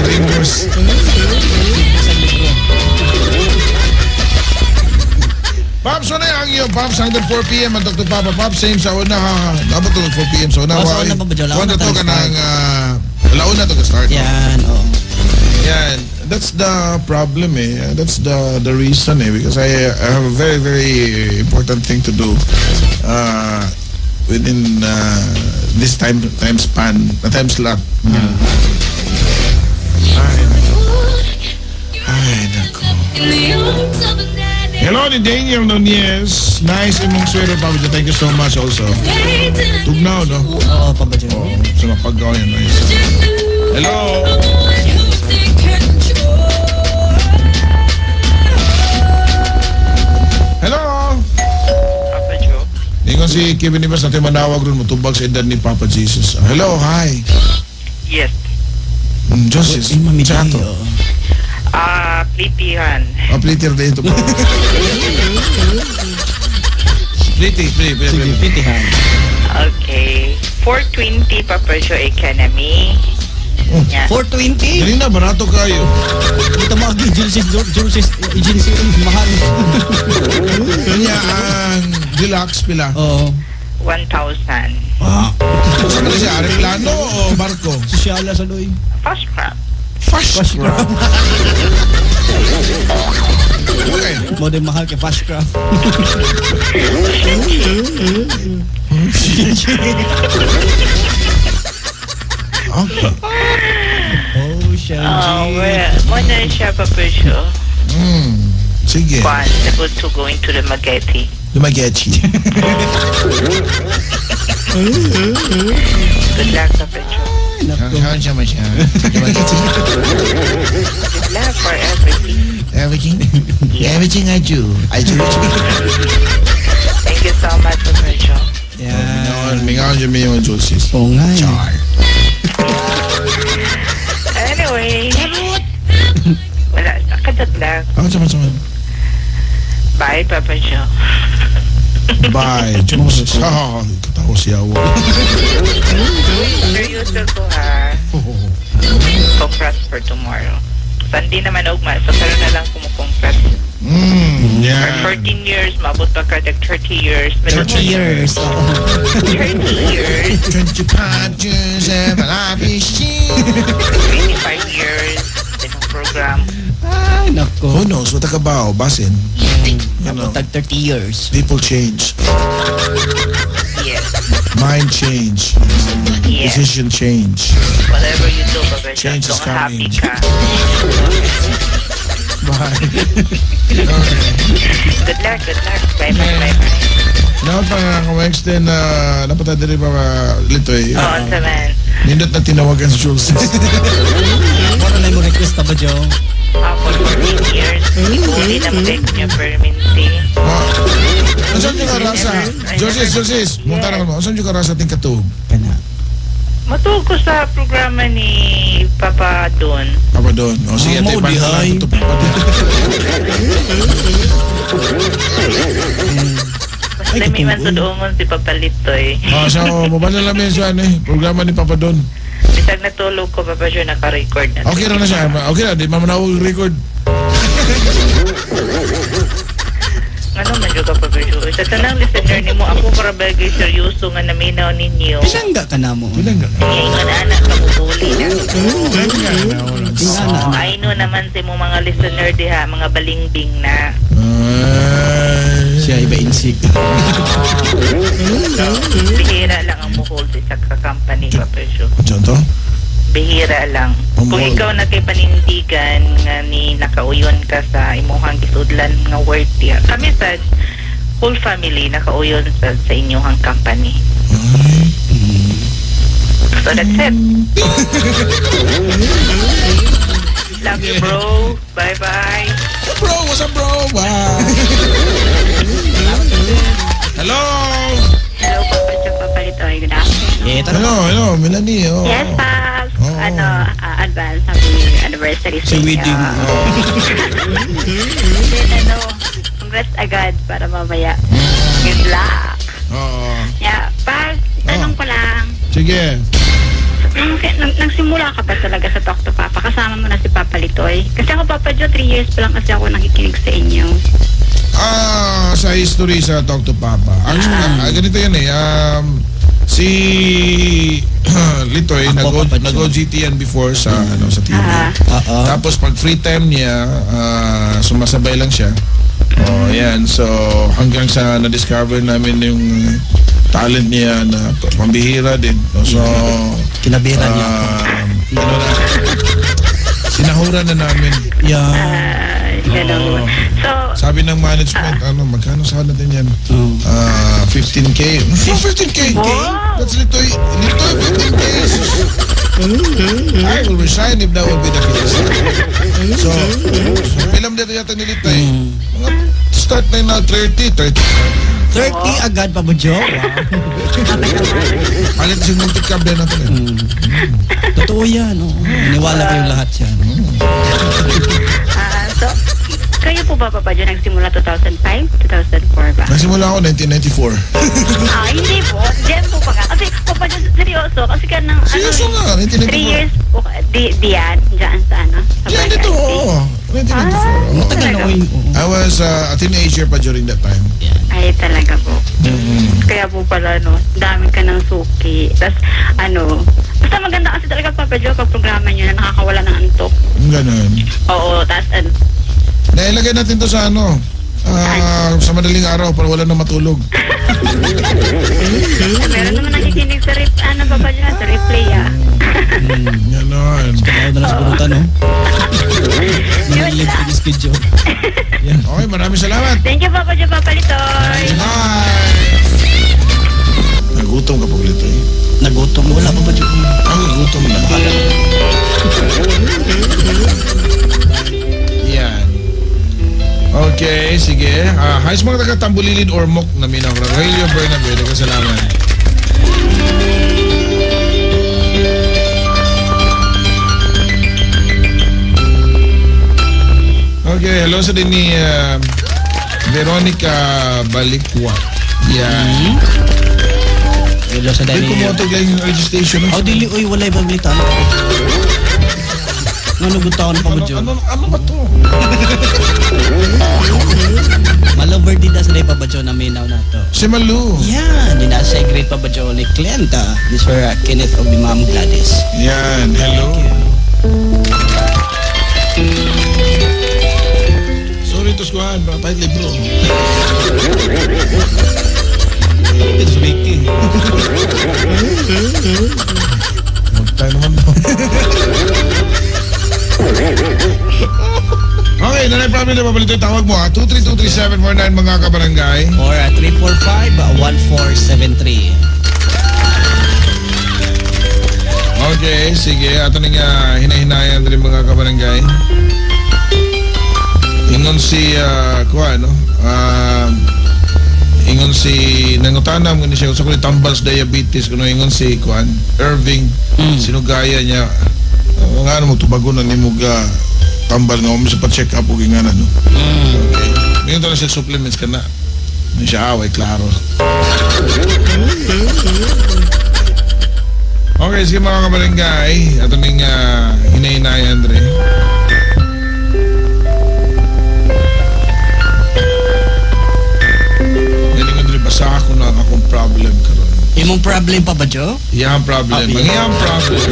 Reimburse. Pops, ano yung iyo? Pops, hanggang 4 p.m. Ang to Papa Pops, same sa una. Dapat tulog 4 p.m. So, Sa una, Papa Joe. Kuan na to ka start. ng... launa to ka start. Yan, oh. Yan. That's the problem eh. That's the reason eh. Because I have a very, very important thing to do within this time span, time slot. Ay, nako. Hello, ni Daniel Nunez. Nice imong sweater, Papa Joe. Thank you so much also. Tugnaw, no? Oo, Papa Joe. Sa mapagaw yan. Nice. Hello. Hello. Papa Joe. Ingon si Kevin Ibas natin manawag ron mutubag sa edad ni Papa Jesus. Hello, hi. Yes. Joseph. Mami Chato. Joe. Plitihan. Aplitir na ito. Pliti. Sige, pitihan. Okay. 420 Papa Joe economy. Yan. 420? Galing na, barato kayo. Ito mo ang agency, mahal. Kanya ang deluxe pila. Oo. 1,000. Saan ka siya? Aeroplano o barko? Sosyala sa loy. Fast crab. Fast crab. Okay. Mo din mahal kay Fast Craft. Okay. Oh, Shanji. Well, muna siya Papa Joe. Sige. Possible to go into the Mageti. Lumagechi. Good luck Papa Joe. Saan siya masya? Lumagechi. Good luck for everything. Everything? Everything I do. Thank you so much Papa Joe. Yan. Mingaw niyo may yung Joseph. Oo nga. Char. Anyway. Wala. Kadat lang. Sama. Bye Papa Joe. Bye, Joseph. Katawa siya. Seryoso ko ha. Congrats for tomorrow. Sunday naman ugma. So saro na lang kumukongrats. Yeah. For 14 years, maabot pa ka 30 years. 30 years. 30 years. 25 years and life is cheap. 25 years. Itong program. Ay, nako. Who knows what about basin? You know, Tag 30 years. people change, Yes. mind change, Yes. decision change. Whatever you do, Papa Joe, Change is kung happy coming. ka. Bye. Good luck. Bye. Now pa nga kung extend na dapat na rin pa lito eh. Oo, saman. Nindot na tinawagan sa Jules. Ano na yung request, Papa Joe? For 14 years, hindi na mag-take niya permanente. Saan yung karasa? Joses, munta na mo. Saan yung karasa ting katug? Kana. Matulog ko sa programa ni Papa Don. Papa doon. O sige, tayo ba na lang ito. Ay, Dami man sa katungkol. doongon si Papalitoy. So, mabala namin sa programa ni Papa Don. Bisag natulog ko, Papa Joe, naka-record na. Okay na siya. Okay na, di mamanawag record. Ano man juga, Papa Joe? Sa tanang listener ni mo, ako para bagay seryoso nga naminaw ninyo. Pinangga ka na mo. Pinangga. Ngayon anak ka mubuli na. Pinangga na. I know naman si mo mga listener diha, mga balingbing na. Siya iba insik. Bihira lang ang muhold sa company, Papa Joe. Diyan to? Bihira lang. Kung Pamuhold. ikaw na kay panindigan nga ni nakauyon ka sa imuhang isudlan nga word diha. Kami sa whole family nakauyon sa inyong company. So that's it. Love you, bro. Bye-bye. Bro, what's up, bro? Bye. Hello? Hello, Papa Joe, Papa Litoy. Good afternoon. Hello, Melanie. Oh. Yes, Pops. Oh. Advance happy anniversary Sa wedding. Then, congrats agad para mamaya. Good luck. Oo. Yeah, Pops, tanong ko lang. Sige. Nagsimula ka ba talaga sa Talk to Papa? Kasama mo na si Papa Litoy? Kasi ako, Papa Joe, 3 years pa lang kasi ako nakikinig sa inyo. Sa history sa Talk to Papa. Actually, ganito yan si Litoy nag-OGT yan before sa TV. Tapos pag free time niya, sumasabay lang siya. Yan. So hanggang sa na-discover namin yung talent niya na pambihira din. So Kinabira niya. Sinahura na namin. Ganun. So, Sabi ng management, magkano sa natin yan? 15K. 15K? Wow. That's Litoy 15K. I will resign if that will be the case. So film dito yata ni Litoy. Mga start na yun na 30. 30 agad, Papa Joe. Wow. Alit si multi-cab din natin. Totoo yan. Maniwala kayo lahat yan. so, kayo po ba, Papa Joe, nagsimula 2005, 2004 ba? Nagsimula ako 1994. Hindi po. Diyan po pa ka. Kasi, Papa Joe, seryoso. Kasi ka ng, Seryoso nga, 3 years po, diyan sa sa Yan Barangay dito, IT. oo. 1994. Matagal na ko yun. I was a teenager pa during that time. Ay, talaga po. Kaya po pala, dami ka ng suki. Tapos, basta maganda kasi talaga, Papa Joe, pag programa nyo na nakakawala ng antok. Ganun. Oo, tapos, Nailagay natin to sa sa madaling araw para wala na matulog. meron naman nakikinig sa Papa Joe, sa replay, Ganon. Ako na lang sa purutan, no? Manalig ko yung schedule. Okay, maraming salamat. Thank you, Papa Joe, Papa Litoy. Bye! Nagutom ka pa ulit Nagutom. Wala, Papa Joe. Nagutom na. Yan. Okay, sige. Hi sa mga taga-Tambulilid or Mok na minang Raylio Bernabe. Salamat. Okay, hello sa din ni Veronica Balikwa. Yan. Hello sa Dahil dali. kumotog lang yung registration. Dili, uy, wala ibang balita. Nanugot ako ng Papa Joe. Ano ba to? Malover din na sa day Papa Joe na minaw na to. Si Malu. Yan, din na sa great Papa Joe ni Clenta. This for Kenneth of the Ma'am Gladys. Yan, hello. Sorry to squad, pahit libro. It's Vicky. Magtayo naman po. Okay, nanay problem na pabalito yung tawag mo ha. 2323749 mga kabarangay. Or 345-1473. Okay, sige. Ato nang hinahinayan rin mga kabarangay. Ingon si, ingon si, nangutanam, ingon siya, sa kulit tambals diabetes, kuno ingon si, Irving, sinugaya niya, nga tubago na ni Muga, tambal nga, umisa pa check up, o nga na, no? Okay. Ngayon talaga siya supplements ka na. Ano siya away, klaro. Okay, sige mga kabarangay. Ato ning hinay-hinayan, Andre. Galing ko dili basa ako na akong problem karon. Imong problem pa ba, Jo? Iyang problem. Okay. Ang iyang problem.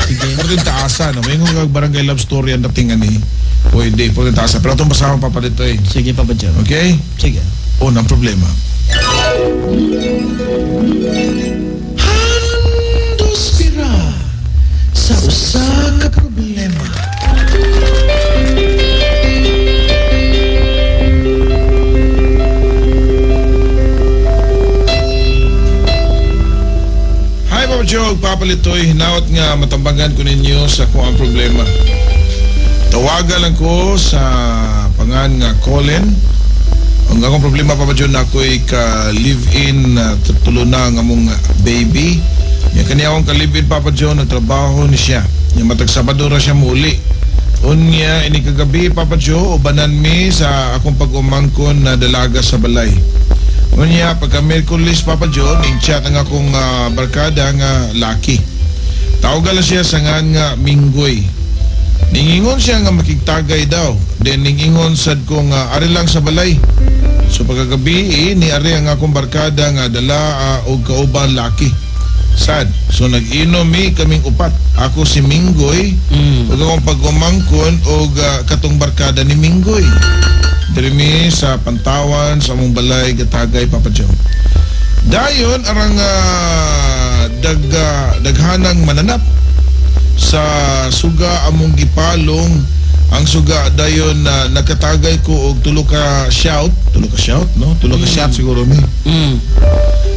Sige. Pwede taasa, no? May nga barangay love story ang datingan ni. Pwede taasa. Pero itong basa akong papalito eh. Sige pa ba, Jo? Okay? Sige. Unang problema. Handos pira sa usa ka problema. Hi, Papa Joe. Papalitoy. Hinawat nga matambagan ko ninyo sa kung ang problema. Tawagan lang ko sa pangan nga Colin. Ang akong problema, Papa John, na ako'y ka-live-in tulo na ang among baby. Yung kaniya akong ka-live-in, Papa John, nagtrabaho ni siya. Yung matag Sabado ra siya muli. Unya, ini kagabi, Papa Joe, ubanan mi sa akong pag-umangkon na dalaga sa balay. Unya, pagka Merkulis, Papa Joe, ning-chat ang akong barkada nga laki. Tawagan lang siya sa nga Minggoy. Ningingon siya nga makigtagay daw. Then ningingon sad ko nga ari lang sa balay. So pagkagabi ni ari ang akong barkada nga dala og kauban laki. Sad. So nag-inom mi kaming upat. Ako si Minggoy, ug akong pag-umangkon og katong barkada ni Minggoy. Diri mi sa Pantawan sa among balay gatagay, Papa Joe. Dayon arang daghanang mananap sa suga among gipalong. Ang suga dayon na nakatagay ko og tulo ka shout siguro mi.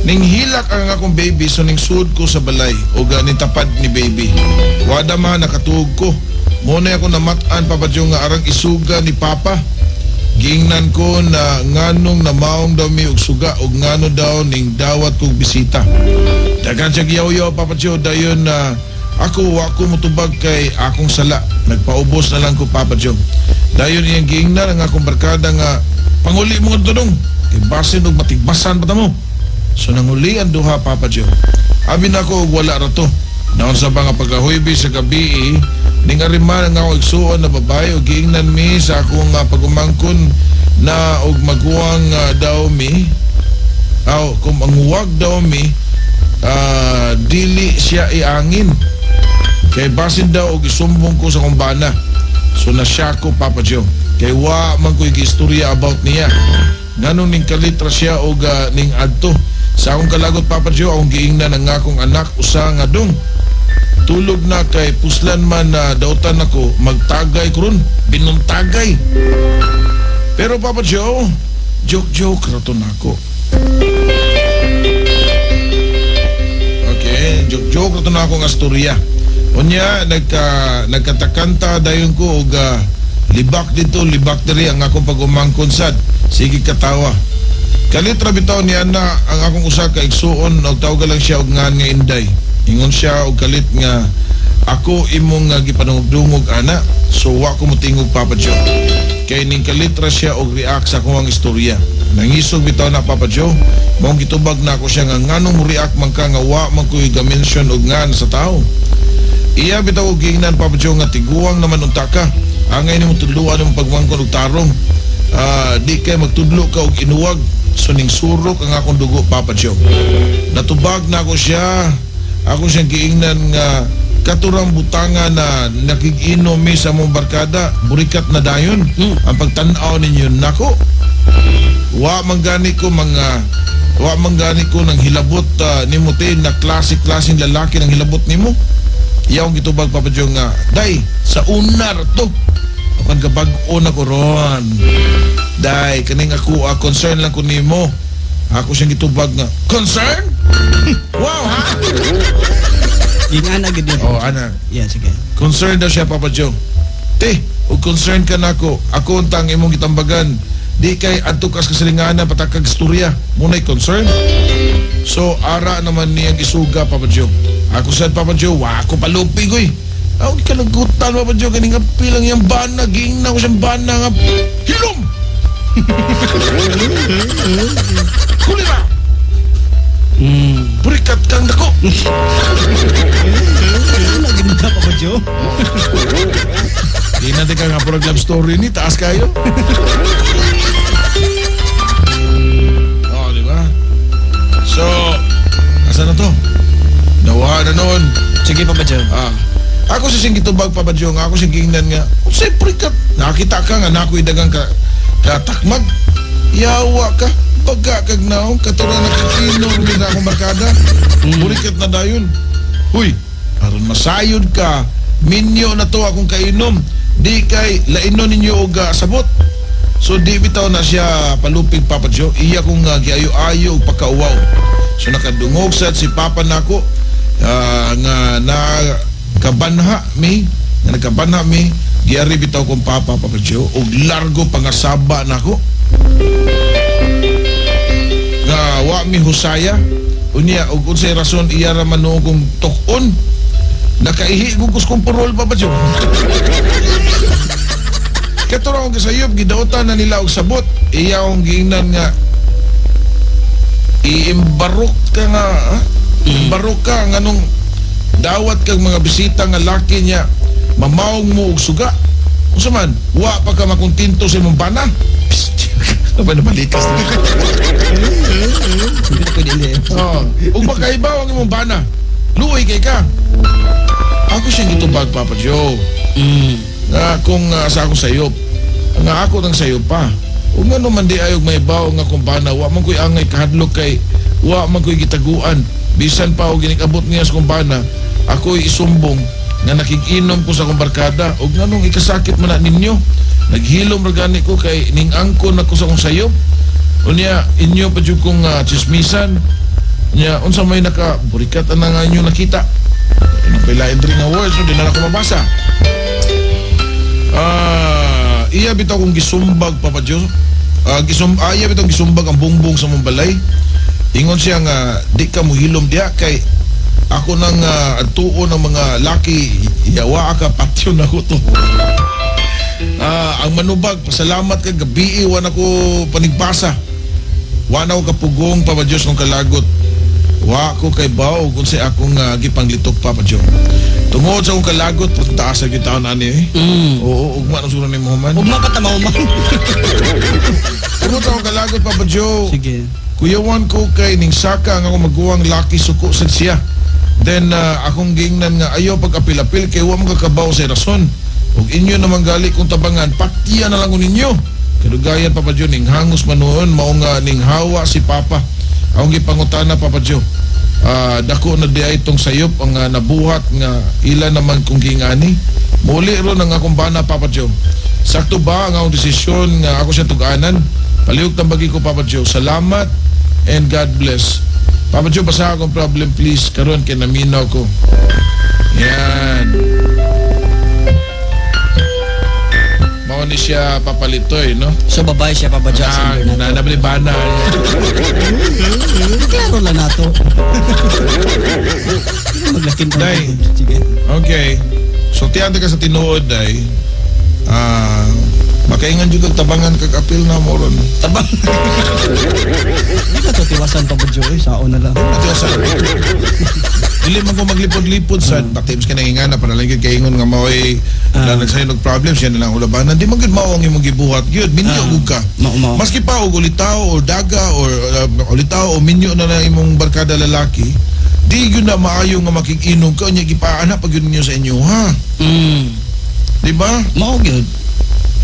Ning hilak ang akong baby, so ning sud ko sa balay og ning tapad ni baby. Wada man nakatuog ko. Mo na ako namat-an, Papa Joe, nga arang isuga ni Papa. Giingnan ko na nganong namaong daw mi og suga og ngano daw ning dawat kog bisita. Dagan siya giyaw-yaw, Papa Joe, dayon na ako mutubag kay akong sala. Nagpaubos na lang ko, Papa Joe. Dayon iyang giingnan ang akong barkada nga panguli mo nga tunong. Kay basin og matigbasan pa mo. So nanguli ang duha, Papa Joe. Abi na ko og wala ra to. Naon sa mga pagkahuibi sa gabi, ning ariman ang akong igsuon na babae og giingnan mi sa akong pagumangkon na og maguwang daw mi. Kung manguwag daw mi, dili siya iangin. Kay basin daw og isumbong ko sa kumbana. So nasya ko, Papa Joe. Kay wa man ko istorya about niya. Nganong ning kalitra siya og ning adto. Sa akong kalagot, Papa Joe, akong giingnan ang akong anak usa nga dong. Tulog na kay puslan man na dautan ako magtagay kron, binuntagay. Pero Papa Joe, joke raton ako. Okay, joke raton ako nga storya. Unya nagkatakanta dayon ko og libak dito, libak diri ang akong pag-umangkon sad. Sige katawa. Kalitra bitaw niya na ang akong usa ka igsuon og tawag lang siya og ngan nga Inday. Ingon siya og kalit nga ako imong gipanungdungog ana. So wa ko motingog, Papa Joe. Kay ning kalitra siya og react sa akong istorya. Nangisog bitaw na, Papa Joe. Maong gitubag na ako siya nga nganong mo react man ka nga wa man ko i-mention og ngan sa tao. Iya bitaw og giingnan, Papa Joe, nga tiguang naman unta ka. Angay nimo tudluan ang pagwangkon og tarong. Di kay magtudlo ka og inuwag. So ning surok ang akong dugo, Papa Joe. Natubag na ako siya. Ako siyang giingnan nga katurang butangan na nakig-inom mi sa mong barkada. Burikat na dayon. Ang pagtanaw ninyo nako. Wa manggani ko nang hilabot nimo te na klaseng lalaki nang hilabot nimo. Iyang gitubag, Papa Joe, nga day sa unar to. Apan kabag-o na ko ron. Day, kaning ako concern lang ko nimo. Ako siyang gitubag nga concern? Wow, ha? Ingana gid yun. Oh, ana. Yeah, sige. Concern daw siya, Papa Joe. Te, o concern ka na ako. Ako untang imong gitambagan. Di kay adto kas kasilingana patakag istorya. Muna'y concern. So, ara naman niyang isuga, Papa Joe. Ako sad, Papa Joe, ako palupig, oy. Ako kalagutan, Papa Joe, kaning pilang yung bana, giingnan ko siyang bana nga hilom! Huli ba? Hmm. Burikat kang dako. Lagi mo ka, Papa Joe. Di natin ka nga program story ni, taas kayo. Oh, di ba? So, asa na to? Nawa na noon. Sige, Papa Joe. Ako si sing gitubag, Papa Joe, nga ako si gingnan nga. Siyempre ka, nakita ka nga, nako'y dagang katakmag. Yawa ka, baga kag naong, katulad na kakinom ni na akong barkada. Burikat na dayon. Huy, aron masayod ka, minyo na to akong kainom. Di kay lainon ninyo og sabot. So di bitaw na siya palupig, Papa Joe. Iya kong giayo-ayo og pakauwaw. So nakadungog sad si Papa nako nga nakabanha mi, giari bitaw kong Papa Joe og largo pangasaba nako. Nga wa mi husaya unya og unsay rason iya ra man kong tukon. Nakaihi gugos kong parol, Papa Joe. Kato akong kasayop, gidautan na nila og sabot. Iya akong giingnan nga iimbarok ka nga, imbarok ka nga nung dawat kang mga bisita nga laki niya, mamawag mo og suga. Kung saman, wa pa ka makuntinto sa imong bana. Ano ba nabalikas na? Ug makaibaw ang imong bana. Luoy kay ka. Ako siyang gitubag, Papa Joe. Nga kung sa akong sayop. Nga ako nang sayop pa. Kung nga naman di ayog may baw nga kumpana, wa man ko'y angay kahadlok kay wa man ko'y gitaguan. Bisan pa o ginikabot niya sa kumpana, ako'y isumbong nga nakikinom ko sa kumbarkada. O nga nung ikasakit man na ninyo, naghilom ragani ko kay ningangkon ako sa akong sayop. O niya, inyo pa dyan kong chismisan. Niya, unsa may nakaburikat na nga inyo nakita. Nagpailain rin nga words, no? Di na ako mabasa. Iya bitaw kong gisumbag, Papa Joe. Iya bitaw gisumbag ang bungbong sa mong balay. Ingon siya nga, di ka muhilom diya kay ako nang tuon ng mga laki, yawa ka, patyo na ko to. Ang manubag, pasalamat ka, gabi, wan ako panigbasa. Wan ako kapugong, Papa Joe, kung kalagot. Wa ko kay bao kung sa akong gipanglitok, Papa Joe. Tungod sa akong kalagot, pagtaas sa gitaon ani Oo, ugma ng sunan ni Muhammad. Ugma pa tamaw man. Tungod sa akong kalagot, Papa Joe. Sige. Kuyawan ko kay ning saka nga ako maguwang laki suko sa siya. Then akong gingnan nga ayaw pag-apil-apil kay wa magakabaw sa rason. Ug inyo naman gali kung tabangan, patiya na lang ko ninyo. Kadugayan, Papa Joe, ning hangos man noon, mao nga ning hawa si Papa. Ang gipangutana, Papa Joe, dako na diay itong sayop ang nabuhat nga ila naman kung gingani. Muli ron ang akong bana, Papa Joe. Sakto ba ang akong desisyon nga ako siya tuganan? Palihog tambagi ko, Papa Joe. Salamat and God bless. Papa Joe, basa akong problem, please. Karon kay naminaw ko. Yan. Mao ni siya papalitoy, no? So babae siya, Papa Joe. Nabili bana. Klaro lang nato. Maglakin pa. Day. Sige. Okay. So tiyante ka sa tinuod, Day. Makaingan juga tabangan kag apil na mo ron. Tabang. Hindi ka to tiwasan, Papa Joe. Sao na lang. Tiwasan. Dili man ko maglipod-lipod sa baktims ka nangingan na para lang yun kaingon nga mao'y na nagsayo ng-problems yan na lang ulabanan. Di man yun maong yung magibuhat yun. Minyo ka. Maski pa o ulitaw o daga o ulitaw o minyo na lang imong barkada lalaki, di yun na maayo nga makikinom ka. Niya gipaan pag yun niyo sa inyo, ha? Di ba? Mao yun.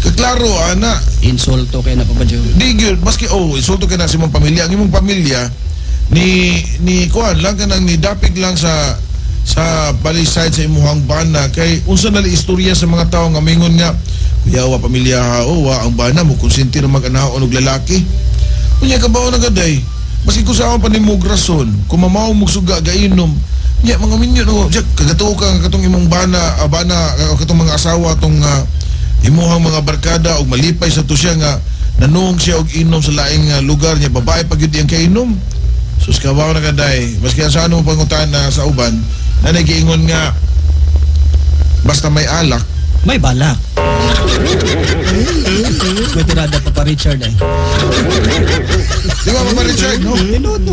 Kaklaro, ana. Insulto kay na, Papa Joe. Di yun. Maski, insulto ka na sa imong pamilya. Ang imong pamilya, ni kuan lang kanang ni dapig lang sa baliside sa imuhang bana kay unsa na istorya sa mga tao nga mingon nga kuyawa pamilya wa ang bana mo konsinti na mag-anaon og lalaki unya kabaw na gaday maski ko sa akong panimog rason kung mamaw mo suga gainom nya mga minyo no kagatuo ka katong imong bana katong mga asawa tong imuhang mga barkada og malipay sa to siya nga nanong siya og inom sa laing lugar niya babae pag yun ang kainom. Sus kabaw na kaday. Maski sa ano pangutan na sa uban, na nagiingon nga basta may alak, may balak. May tirada pa Richard eh. Di ba, Papa Richard, no?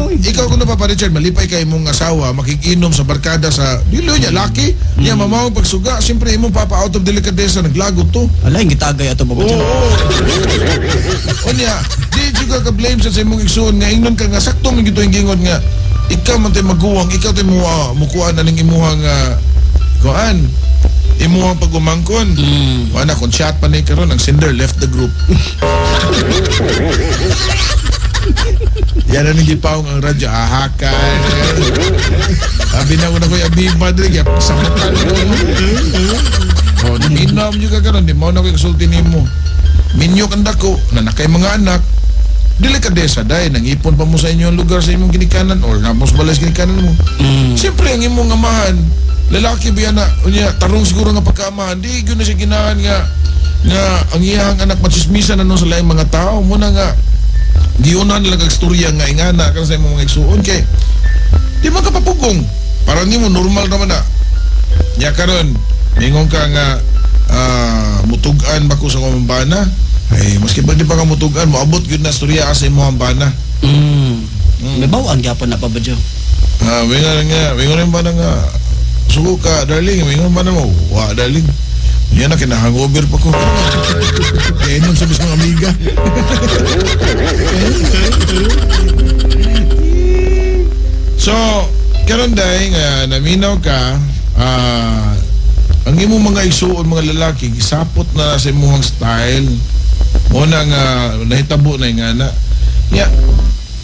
Ikaw kung na, Papa Richard, malipay kay mong asawa, makikinom sa barkada sa, dilo niya, laki, niya mamawang pagsuga, siyempre imong papa out of delicadeza, naglagot to. Ala, yung gitagay ato ba ba dyan? O niya, di juga ka-blame sa imong igsuon nga, ingnon ka nga, sakto mo gito yung gingon nga, ikaw man tayo maguwang, ikaw tayo mukuha na ng imuhang, kuhaan, imuhang pagumangkon. Wala, kung chat pa na karon ang sender left the group. Yan na nang gipawang ang radyo, ahakan. Sabi na ko na ko'y abiba din, kaya samutan ko. O, naminaw mo ka karon, di mo na ko'y kasulti ni mo. Minyo kanda ko, nanakay mga anak, delikadesa dahil nangipon pa mo sa inyong lugar sa imong ginikanan or ngamos balay sa ginikanan mo. Siyempre, ang imong amahan, lalaki ba yan na, tarong siguro nga pagkaamahan, di yun na siya ginahan nga ang iyahang anak matsismisan na sa laing mga tao, muna nga, giunan lang ang istorya nga ingana kan sa imong mga igsuon kay di man ka papugong parang di mo normal naman na nya karon ningon ka nga mutugan ba ko sa kumambana ay maski ba di pa ka mutugan moabot gyud na istorya sa imong bana. May bawang gyapon na pa ba dyan? Wingon ba na nga sugo ka darling, wingon ba na mo wa darling yan na kinahangover pa ko. Kaya nun sabis mga amiga. So, karon dahi nga naminaw ka, ang imong mga isuon mga lalaki, gisapot na sa imong style. Mo na nga nahitabo na nga na. Ya,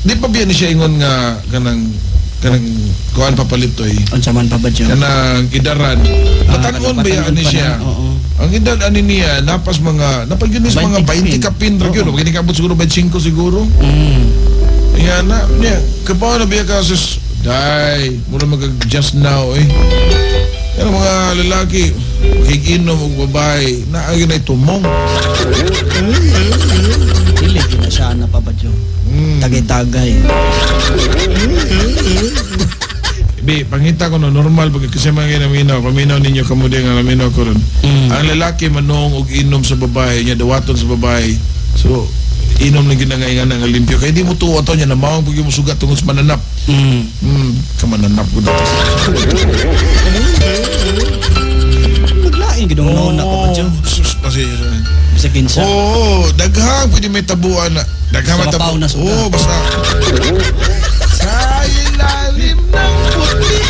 di pa biyan siya ingon nga kanang kuan papalitoy. Unsa man pa ba dyan? Kanang idaran. Matanon ba yan ni siya? Ang edad ani niya napas mga napagyunis mga 20 kapin ra gyud, magini kabot siguro 25 siguro. Yan na niya. Kapaw na biya ka sus dai, mura mag just now eh. Yan mga lalaki kikinom og babae na agi na tumong. Dili na siya na pa ba dyan? Tagay-tagay. Bi, pangita ko no, normal pag kasi mga minaw, paminaw ninyo kamudi nga naminaw ko ron. Ang lalaki manong og inom sa babae niya, dawaton sa babae. So, inom lang ginangay nga nga limpyo. Kaya di mo tuwa to niya na mawang pag mo sugat tungod sa mananap. Kamananap ko dito. Maglaing gidong nauna pa ba dyan? Bisa kinsa. Oo, daghang pwede may tabuan na. Daghang may tabuan. Oo, basta. Sa ilalim ng puti.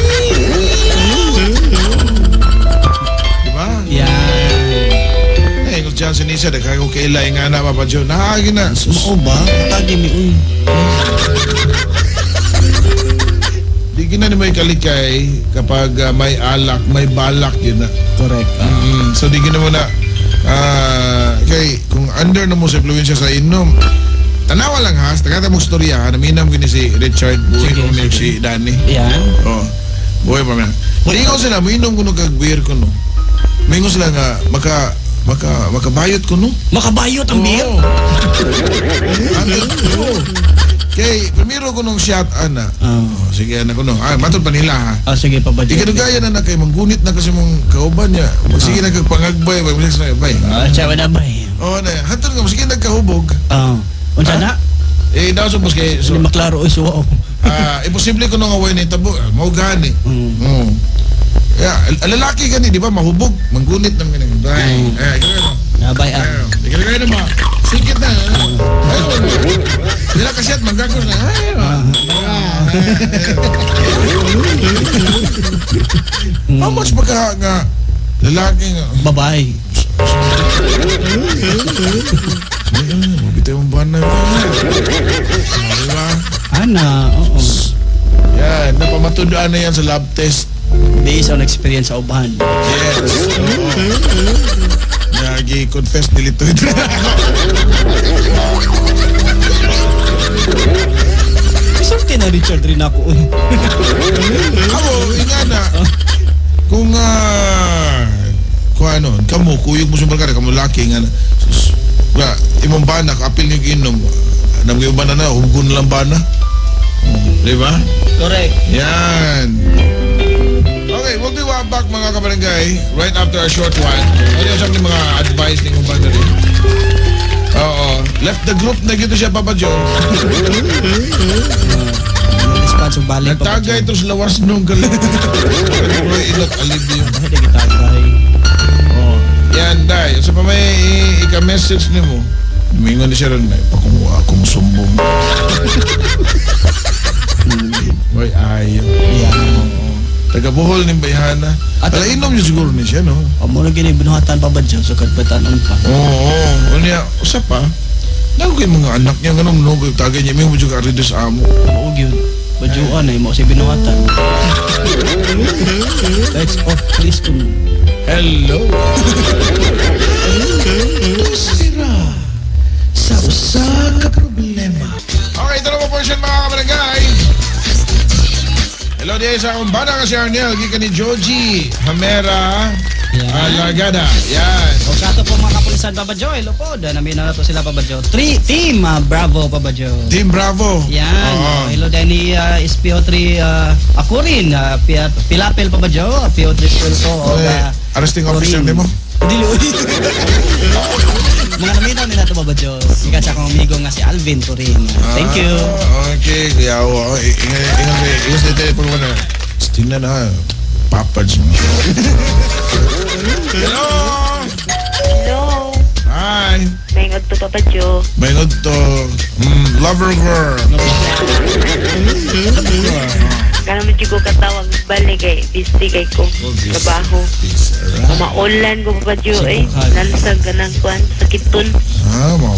Diba? Yan. Eh, kung dyan sinisa, daghang ko kailay nga na papadyo. Nakagin na. Oo ba? Tagi mi uy. Di gina ni may kalikay kapag may alak, may balak yun na. Correct. So di gina mo na kay kung under na mo sa influensya sa inom, tanawa lang ha, tagata mong storya ha, naminam gini si Richard, buhay ko si Danny. Yan. Oh, buhay pa man. Maingaw sila, mainom ko no kag-beer ko no. Maingaw sila nga, makabayot ko no. Makabayot ang beer? Kay, primero ko nung shot, ana. Sige, anak ko no. Matod pa nila ha. Sige pa ba dyan? Ikanugaya na kay manggunit na kasi mong kauban niya. Sige na kagpangagbay, magbilis na bay. Siya na ba eh? Oo na, hatod nga, sige nagkahubog. Unsa na? Eh, daw supos kay... Hindi maklaro o suwa. Imposible ko nung away na itabo. Maugahan eh. Lalaki gani, di ba? Mahubog. Manggunit naman ganun. Bay. Nabay Ikanugaya na ba? Sikit na. Dila kasyat, magkakos na. How much baka nga lalaki nga? Babae. Bitaw mong buwan na yun. Diba? Ana, oo. Yan, napamatundaan na yan sa lab test. Based on experience sa ubahan. Yes. Nagi-confess nilito ito. Isulti na Richard rin ako. Ako, ingana. Kung ano, kamu, kuyog mo sumber ka, kamu laki, ingana. Imong bana, kapil niyo ginom. Namang yung bana na, hugon lang bana. Di ba? Correct. Yan. Okay, we'll do be back mga kabarangay right after a short one. Ano yung sabi mga advice ni Kumpanda rin? Oo. Left the group na gito siya, Papa Joe. Response ng balik pa. Nagtagay ito sa lawas nung galing. Pero inot alibyo. Dahil nagtagay. Oh. Yan, Day. So pa may ika-message ni mo. Mingon na siya rin, pakunguha akong sumbong. Boy, ayaw. Yan. Taga-buhol ni Bayhana. At inom niyo siguro ni siya, no? O mo nang ginibunuhatan pa ba dyan sa kadpatanon pa? Oo. Unya, usap pa. Nago kayo mga anak niya, ganun, no? Tagay niya, may mo juga arides amo. Oo, yun. Bajuan ay mo si binuhatan. Lights off, please to me. Hello. Sira sa usa ka problema. Okay, ito na po portion mga kabarangay. Hello diya sa akong bana ka si Arnel, gika ni Joji Hamera Alagada. Yan. O sa ato po mga kapulisan, Papa Joe, hello po. Namin na to sila, Papa Joe. Team Bravo, Papa Joe. Team Bravo. Yan. Hello din ni SPO3 ako rin. Pilapel, Papa Joe. PO3 po. Arresting officer ni mo? Dili. Mga namitaw nila ito, Papa Joe. Ika sa akong amigo nga si Alvin Turin. Thank you. Okay, kaya ako. Ingat sa telepon mo na. Tingnan na. Papads mo. Hello! Hello. Hi! Mayngod to, Papa Joe. Mayroon to. Lover girl. Ganun mo ko katawag balik kay busy kay ko trabaho. Maulan ko, Papa Joe, eh. Nansag ka ng kwan, sakitun. Mama.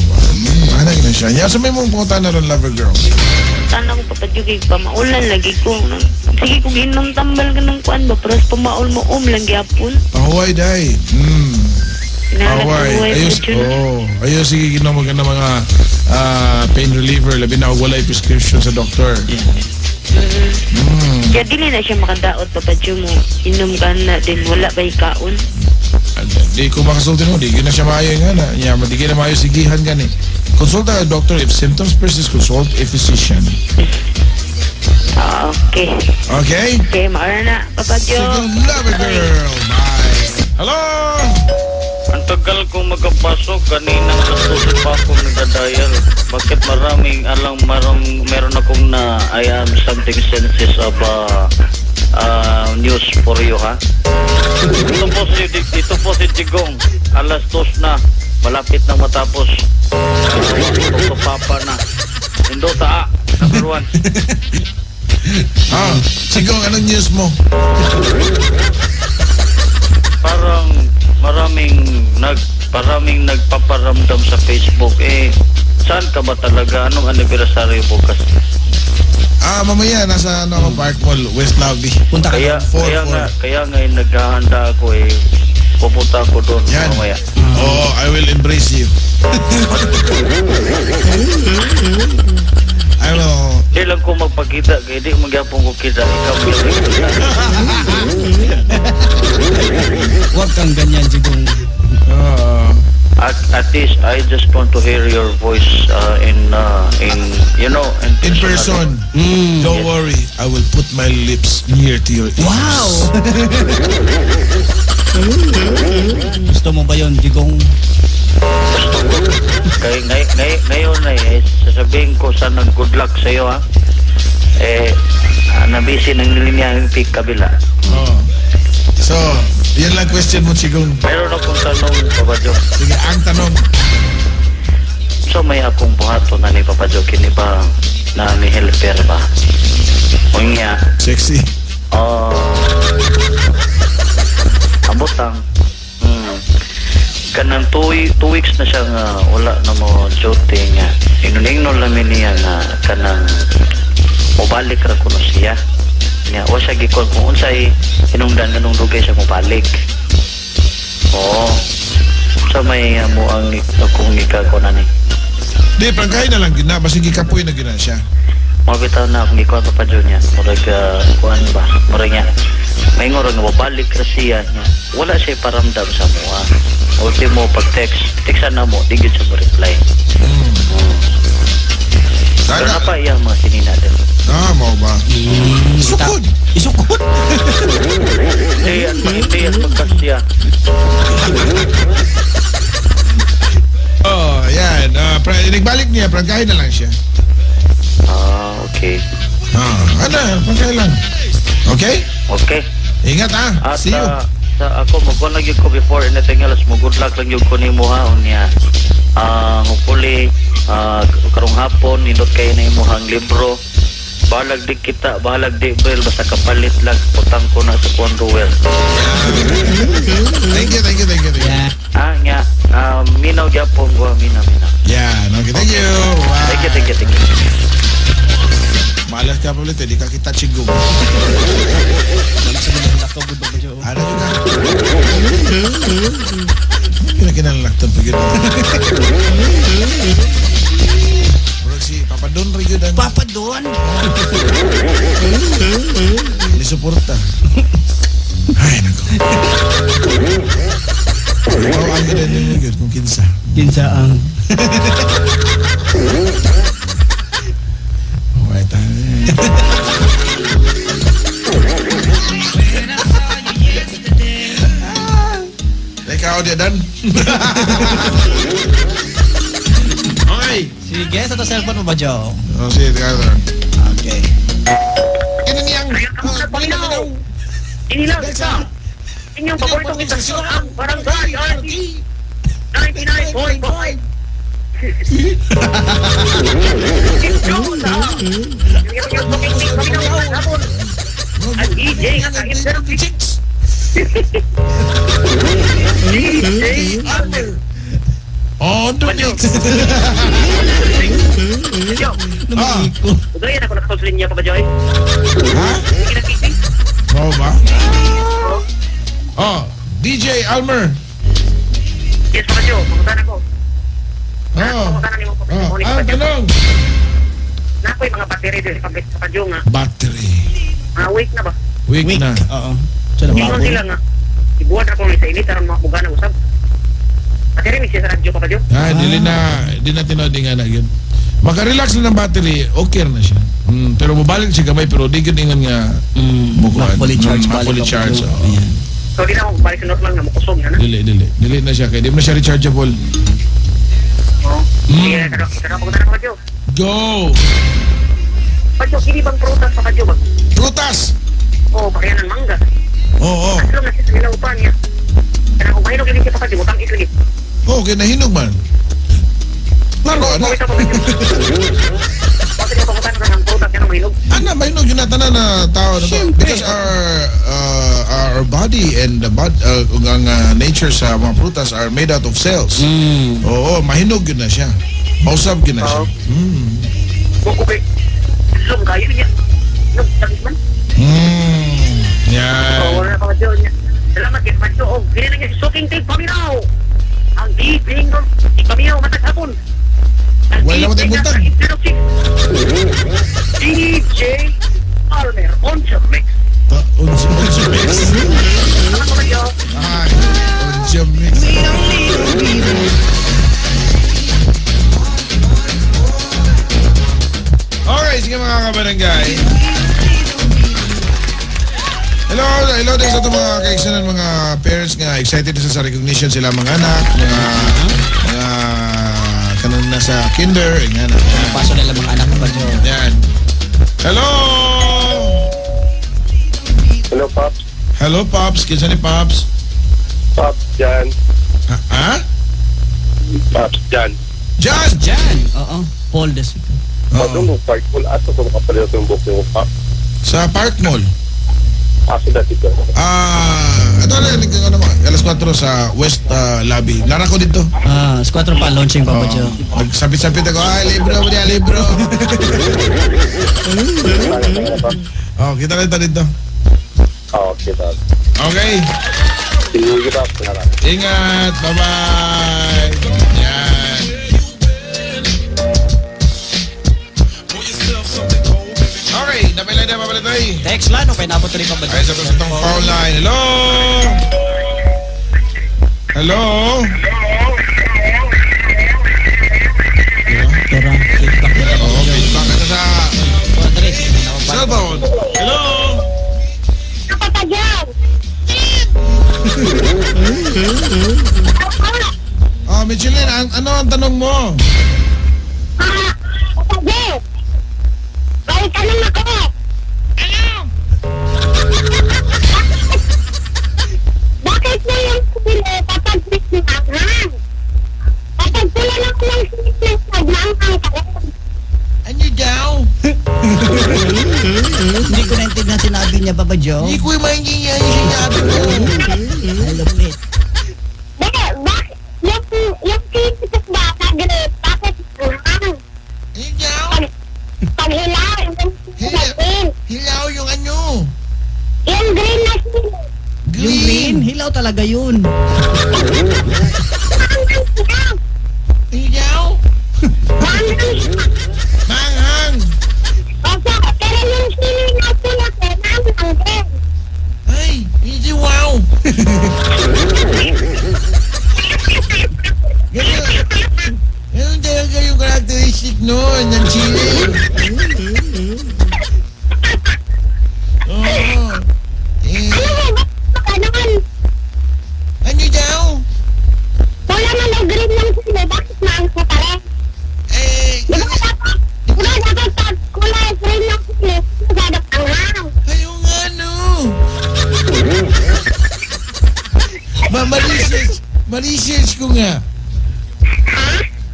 Manag na siya. Yan, sa may mong punta na rin, lover girl. Sana ko, Papa Joe, kay pa maulan lagi ko. Sige ko ginom tambal ka ng kwan ba, pero pa maul mo lang gyapon. Pahuway, day. Pahuway. Ayos, ayos, sige, ginom ka ng mga pain reliever. Labi na wala yung prescription sa doktor. Kaya dili na siya makadaot, Papa Joe mo. Inom ka na din, wala ba ikaon? Di ko makasulti mo, di ko na siya maayo nga na. Di ko na maayo sigihan ka ni. Consult a doctor. If symptoms persist, consult a physician. Okay. Okay? Okay, maara na, Papa Joe. Sige, love it, girl. Bye. Hello? Ang tagal kong magkapasok, kanina natusin pa akong nagdadial. Bakit meron akong na I am something senses of news for you, ha? Dito po si Jigong, alas 2 na, malapit na matapos. Ito papa na. Indota, number 1. Sigong, anong news mo? Parang maraming nagpaparamdam sa Facebook. Saan ka ba talaga? Anong anniversary bukas? Mamaya nasa Park Mall, West Lobby. Punta ka. Kaya nga naghahanda ako pupunta ako doon mamaya. I will embrace you. Di lang ko magpakita, kaya di magyapong ko kita. Ikaw kita. Huwag kang ganyan, Jigong. At least I just want to hear your voice in person. Don't worry, I will put my lips near to your ears. Wow! Gusto mo ba yun, Jigong? Ngayon sasabihin ko sana good luck sa iyo, ha. Nabisi ng nilinya yung pick kabila. So, yan lang question mo, Sigong. Meron akong tanong, Papa Joe. Sige, ang tanong. So may akong buhato na ni Papa Joe, kini ba na ni helper ba? O niya. Sexy. Ambotang. Kanang 2 weeks na siya nga wala na mo duty nga. Inuningnon namin niya nga kanang mobalik ra kuno siya. Nga wa siya gikon kung unsay hinungdan nganong dugay siya mobalik. So may mo ang akong gikako na ni. Di, pagkain na lang gina. Basing gikapoy na gina siya. Mabitaw na akong gikon pa dyan niya. Murag kuhan ba? Murag niya. May ngorong mabalik ra siya niya. Wala siya paramdam sa mua. Ultimo pag-textan na mo, di gud siya mo-reply. Pero na pa iya mga sinina din. Mau ba? Isukod! Eh, parehas magkasya. Oh, yan. Nagbalik niya, prangkahin na lang siya. Okay. Prangkahin lang. Okay? Okay. Ingat At See you. ako magkuhan lang yun ko before anything else mo good luck lang yun ko ni mo ha niya. Hopefully karong hapon nindot kayo na imuhang libro. Bahalag di kita, bahalag di Bril, basta kapalit lang putang ko na sa Conroewell. Thank you. Yeah. Nga minaw gyapon ko, minaw. Yan, okay. Thank you. Bye. Thank you. Malas ka pa ulit, di ka kita chigong. Ano juga? Kinalalaktan pa gano'n. Murag si Papa Don rin yun. Papa Don? Nisuporta. Ay, nako. Wow, ang ganda nyo yun kung kinsa. Kinsa ang... Wait, ikaw dia Dan. Okay. Sige, sa to cellphone mo ba, Joe? Oh, sige, Dan. Okay. Kini niyang Paminaw! Inilang isa! Inyong paboritong istasyon ang Barangay RT 99.5! Ito na! Yung pakikinig paminaw na hapon! At DJ nga ka-interview! DJ Armel! On the mix. Yo! Ugayan ako nakasausulin niya pa ba, Joy? Ha? Hindi kinakising? Oo ba? Oh, DJ Almer. Yes, pa Joe. Pangutan ako. Oh. Pangutan ni mo pa. Ang tanong. Nakoy mga battery din sa Padyo nga. Battery. Week na ba? Week na. Oo. So, Ingon sila nga. Ibuwan ako ng isa init aron mga bugana usab. Battery mix sa radyo pa Padyo. Dili na tinodi nga na yun. Maka-relax na ng battery, okay na siya. Pero mabalik siya gamay, pero di yun ingon nga fully charge. fully charge. So di na ako balik sa normal nga mukusog na na. Dili na siya, kaya di mo na siya rechargeable. Oo. Sige, kada pangutan ako Padyo. Go! Padyo, kini bang prutas pa Padyo ba? Prutas! Oo, bakayan ng mangga. Oo. Alam na siya sa nilaupan niya. Kaya kung mahinog hindi siya pa Padyo, butang itlogit. Okay, nahinog man. Laro, ano? Bakit niya pangutan ka ng prutas yan ang mahinog? Mahinog yun na tanan na tao na to. Because our body and the nature sa mga prutas are made out of cells. Oo, mahinog yun na siya. Mausap yun na siya. Okay. Zoom kayo niya. Nagtagis man. Yan. Wala na pa Padyo niya. Salamat kay Padyo. Hindi na niya suking tape paminaw. Ang deeping ng paminaw matagapon. Wala naman tayong buntag. DJ Almer on the mix. Unsa mix. Salamat pa Padyo. Unsa mix. Okay, sige mga kabarangay. Hello din sa itong mga kaigsanan, mga parents nga excited sa recognition sila mga anak, mga kanon na sa kinder, yan. Paso nila mga anak pa, Joe. Yan. Hello! Hello, Pops. Hello, Pops. Kinsa ni Pops? Pops, Jan. Ha? Pops, Jan. Jan! Jan! Oo. Paul Des. Padung mo, Park Mall. Ato kung makapalit yung book yung Pops. Sa Park Mall. Aso dati ka. Ito na, alas 4 sa West Lobby. Lara ko dito. Squadron pa, launching pa po, Joe. Nagsapit-sapit ako, libro mo niya, libro. Kita kita dito. Okay, Pops. Okay. Sige, Pops. Ingat. Bye-bye. Yan. Okay, napilay na mapalitoy. Text lang, no? Pwede rin pa ba? Ay, sa itong phone line. Hello? Hello? Tara, feedback na lang. Okay, bakit na sa cellphone? Hello? Kapatagyaw! Ano ang tanong mo? Sabi, may tanong ako. Bakit mo yung sili kapag nagmanghang? Kapag pula na ko ng sili, nagmanghang ka rin. Ano daw? Hindi ko naintindihan sinabi niya, Papa Joe. Hindi ko maintindihan yung sinabi mo. Lupit. Bakit? Yung sili ko ba, nag-grip, bakit nagmanghang? Ano daw? Pag hilaw, yung sili natin. Hilaw yung ano? Yung green na sili. Yung green, hilaw talaga yun. Manghang siya. Ano daw? Manghang siya. Manghang. Opo, pero yung sili natin ako, manghang din. Ay, hindi wow. Ganun talaga yung characteristic nun ng chili. Oo. Ganon. Ano daw? Wala man ang green ng sili, bakit manghang ka rin? Di ba dapat pag kulay green ng sili, magdadap ang hang. Ayun nga no. Ma-research ko nga.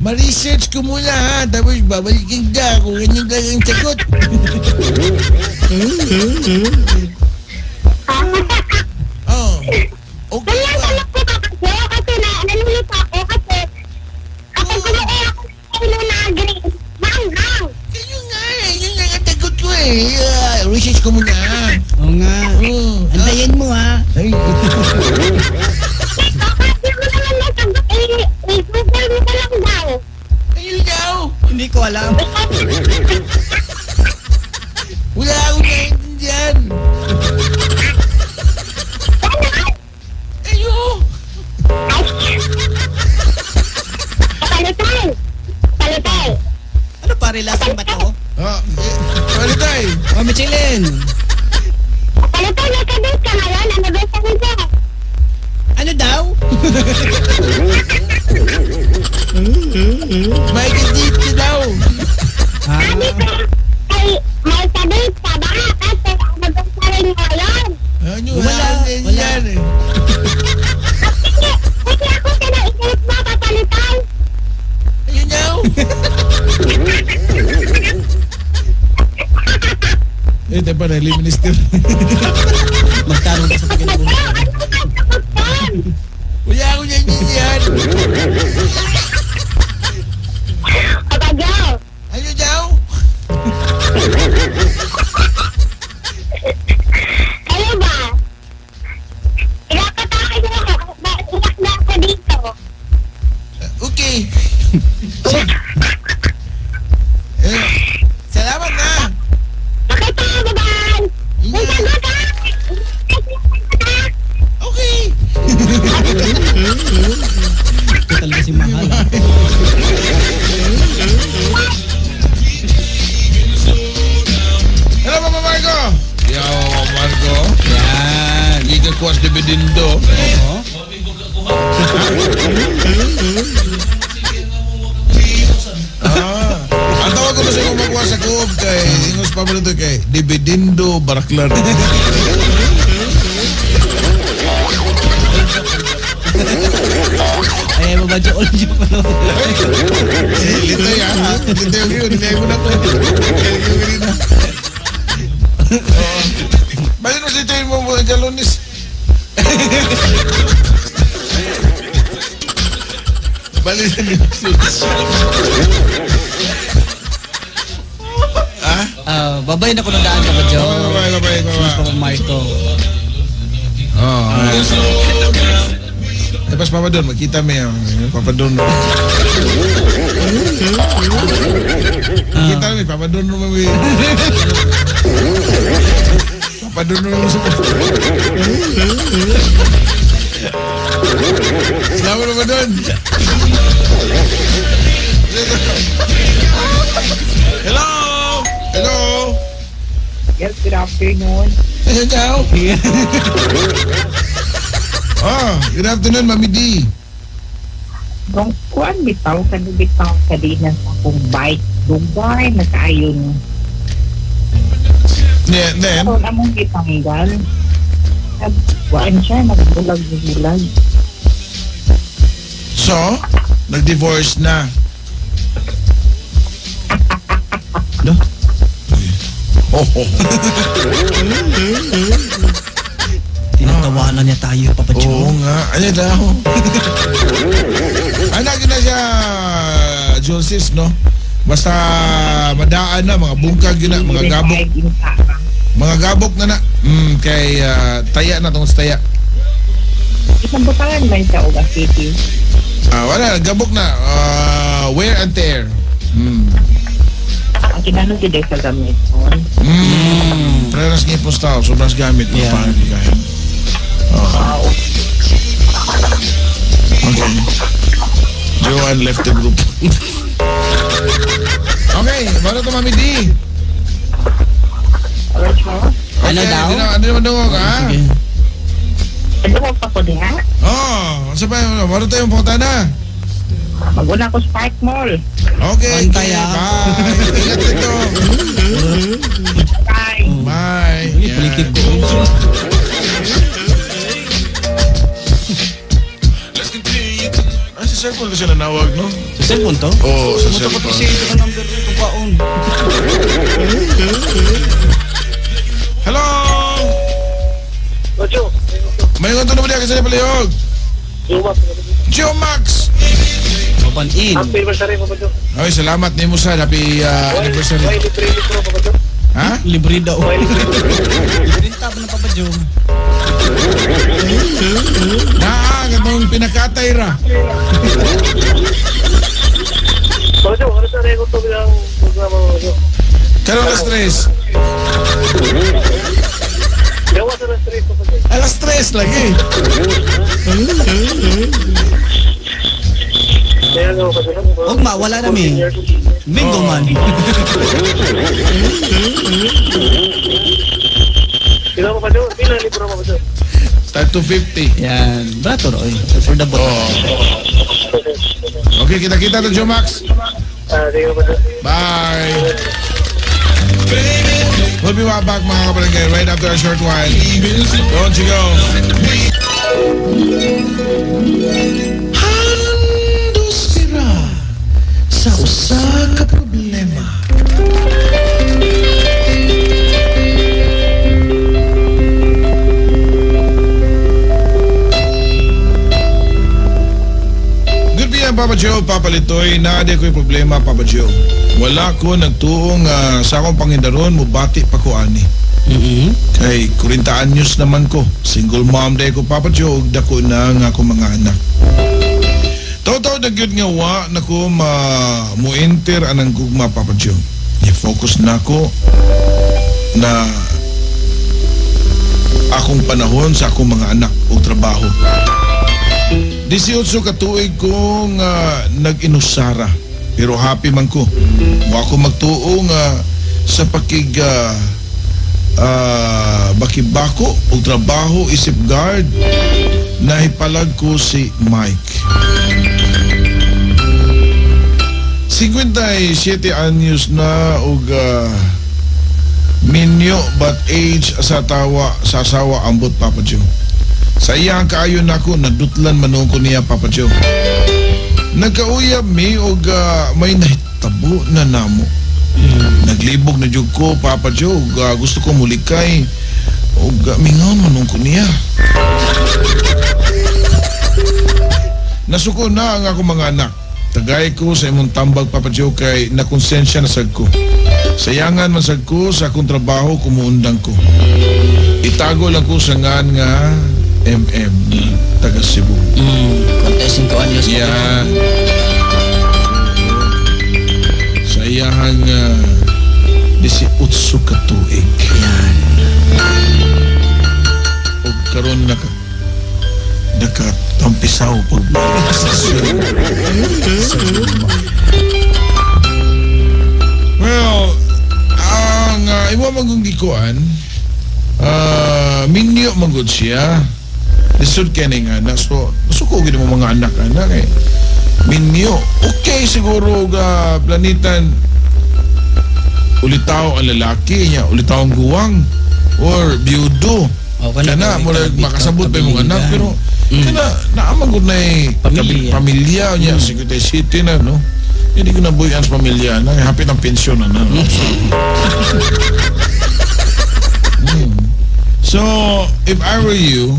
Ma-research ko muna ha, tapos babalikin ka kung ganyan lang ang sagot. Oh. Okay Ganyan ba? talaga ko kasi nalulito ako kasi kapag kumain ako ng sili na green, manghang. Yun nga ang sagot ko eh. Research ko muna. Oo nga. Antayin mo, ha? Ay. Bakit mo naman nasagot, i-google mo ka lang daw. Ayun daw. Hindi ko alam. Wala akong naiintindihan. Ayun. Palitay. Ano pa, relasyon ba to? Ano tayo? Oh, Michelin. Palitay, may kabit ka ngayon. Ano ba sa nito? Ano daw? May kadit ka daw. Sabi ko, ay, may kabit ka ba? Kasi ano ba sa rin ngayon? Ano? Wala. Naiintindihan eh. Kasi ako isip mo, papalitay. Ayun daw. Ito pa na, minister. Magtarong ka sa pagkinabuhay. Wala akong naiintindihan. Kapagyaw. Ano daw? Kayo ba? Pinapatakin mo ako. Iyak na ako dito. Okay. Salamat na. Makita mo, babae. May sagot ka. Okay. Ito talaga si Mahal. Hello, Papa Marco. Yo, Marco. Yan. Ika kuwas de Bedindo. Oo. Ang tawag ko na sa kumakuha sa Coop kay Ingos Pablo to kay Dividendo Baraklar. Ay, babadyo ulit yung pano. Lito yan ha. Lito yung yun. Nilay mo na ko. Balik mo si Toy mo mga Jalonis. Balik na niyo. Babay na ko ng daan ka ba, Joe? Babay. Papa Marco. Tapos Papa Don, magkita mo yung Papa Don. Kita mo, Papa Don mo may... Papa Don mo sa... Salamat Papa Don. Hello! Hello! Yes, good afternoon. Hello, ciao. Oh, good afternoon, Mami D. Kung kuan bitaw ka din sa akong bike. Dugay na kaayon. Then, Kung among gitanggal, kuan siya, nagbulag-bulag. so, nag-divorce na. No? Oh, oh. Tinatawanan niya tayo, Papa Oo Joe. nga. Ano daw? Ay, lagi na siya, Joseph, no? Basta madaan na, mga bungkag yun na, mga gabok. Mga gabok na na. Kay taya na tong taya. Isang butangan man siya o City. Wala, gabok na. Wear and tear. Ang kinanong siya sa gamit. Preras ngipos tao, sobrang gamit. Yeah. Okay. Joanne left the group. Okay, baru to Mami D. Ano daw? Ano naman daw ka? Sige. Ano mo pa ko diha? Sa pa, baru tayo punta na. Maguna ko sa Park Mall. Okay, Bantay, bye. Ingat dito. Bye. Bye. Politik ko. Sa cellphone ko siya nanawag, no? Sa cellphone to? Oo, sa Muta cellphone. pati siya ito ka number itong paon. Hello! Ocho. May ngonto na ba diya kasi na palihog? Gio Max! Open in. Happy anniversary, Papa Jo. Ay, salamat ni Musa. Happy anniversary. Why libre-libre, Papa Jo? Ha? Libre daw. Why libre-libre? Rinta ba ng Papa Joe? Katong pinakatay ra. Papa Jo, ano sa record to bilang programa, Papa Jo? Karon alas 3. Gawa sa stress, Papa Jo. Alas 3 lagi. Kaya nga, Papa Jo. Huwag wala namin. Bingo man. Pila, Papa Jo? Pila libro, Papa Jo? Start to 50. Yan. Brato Roy. For the bottom. Okay, kita-kita to Gio Max. Sige, Papa Jo. Bye. We'll be right back mga kabarangay right after a short while. Don't you go. Hando sira sa usa ka problema. Good morning, Papa Joe, Papa Litoy. Naade ko'y problema, Papa Joe. Wala ko nagtuong sa akong pangindaron, mubati pa ko ani. Kay 40 anyos naman ko. Single mom day ko, Papa Joe, ug dako na nga ako mga anak. Taw-taw nagyud nga wa na ko mo-enter anang gugma, Papa Joe. I-focus na ko na akong panahon sa akong mga anak o trabaho. 18 katuig kong nag-inusara. Pero happy man ko. Wa ko magtuong sa pakig bakibako o trabaho isip guard na ipalag ko si Mike. 57 anyos na og minyo but age sa asawa ambot, Papa Joe. Sa iyang kaayon ako nadutlan manong ko niya, Papa Joe. Nagkauyab mi og may nahitabo na namo. Naglibog na jud ko, Papa Joe, ug gusto ko mulikay og mingaw manong ko niya. Nasuko na ang ako mga anak. Tagay ko sa imong tambag, Papa Joe, kay nakonsensya na sad ko. Sayangan man sad ko sa akong trabaho kumuundang ko. Itago lang ko sa ngan nga MM taga Cebu. 45 anyos. Yeah. Sa iyahang 18 katuig. Yan. O karon nakatampisaw pagbalik sa Well, ang imo magong gikuan, minyo magud siya. Lisod kani nga na so ko gid mo mga anak kay minyo. Okay siguro ga planitan ulitaw ang lalaki niya, ulitaw ang guwang or biyudo. Kana mo makasabot pa yung anak pero kana naamagod na pamilya niya Secretary City na no. Hindi ko na buyan sa pamilya na hapit ang pensyon na no. So, if I were you,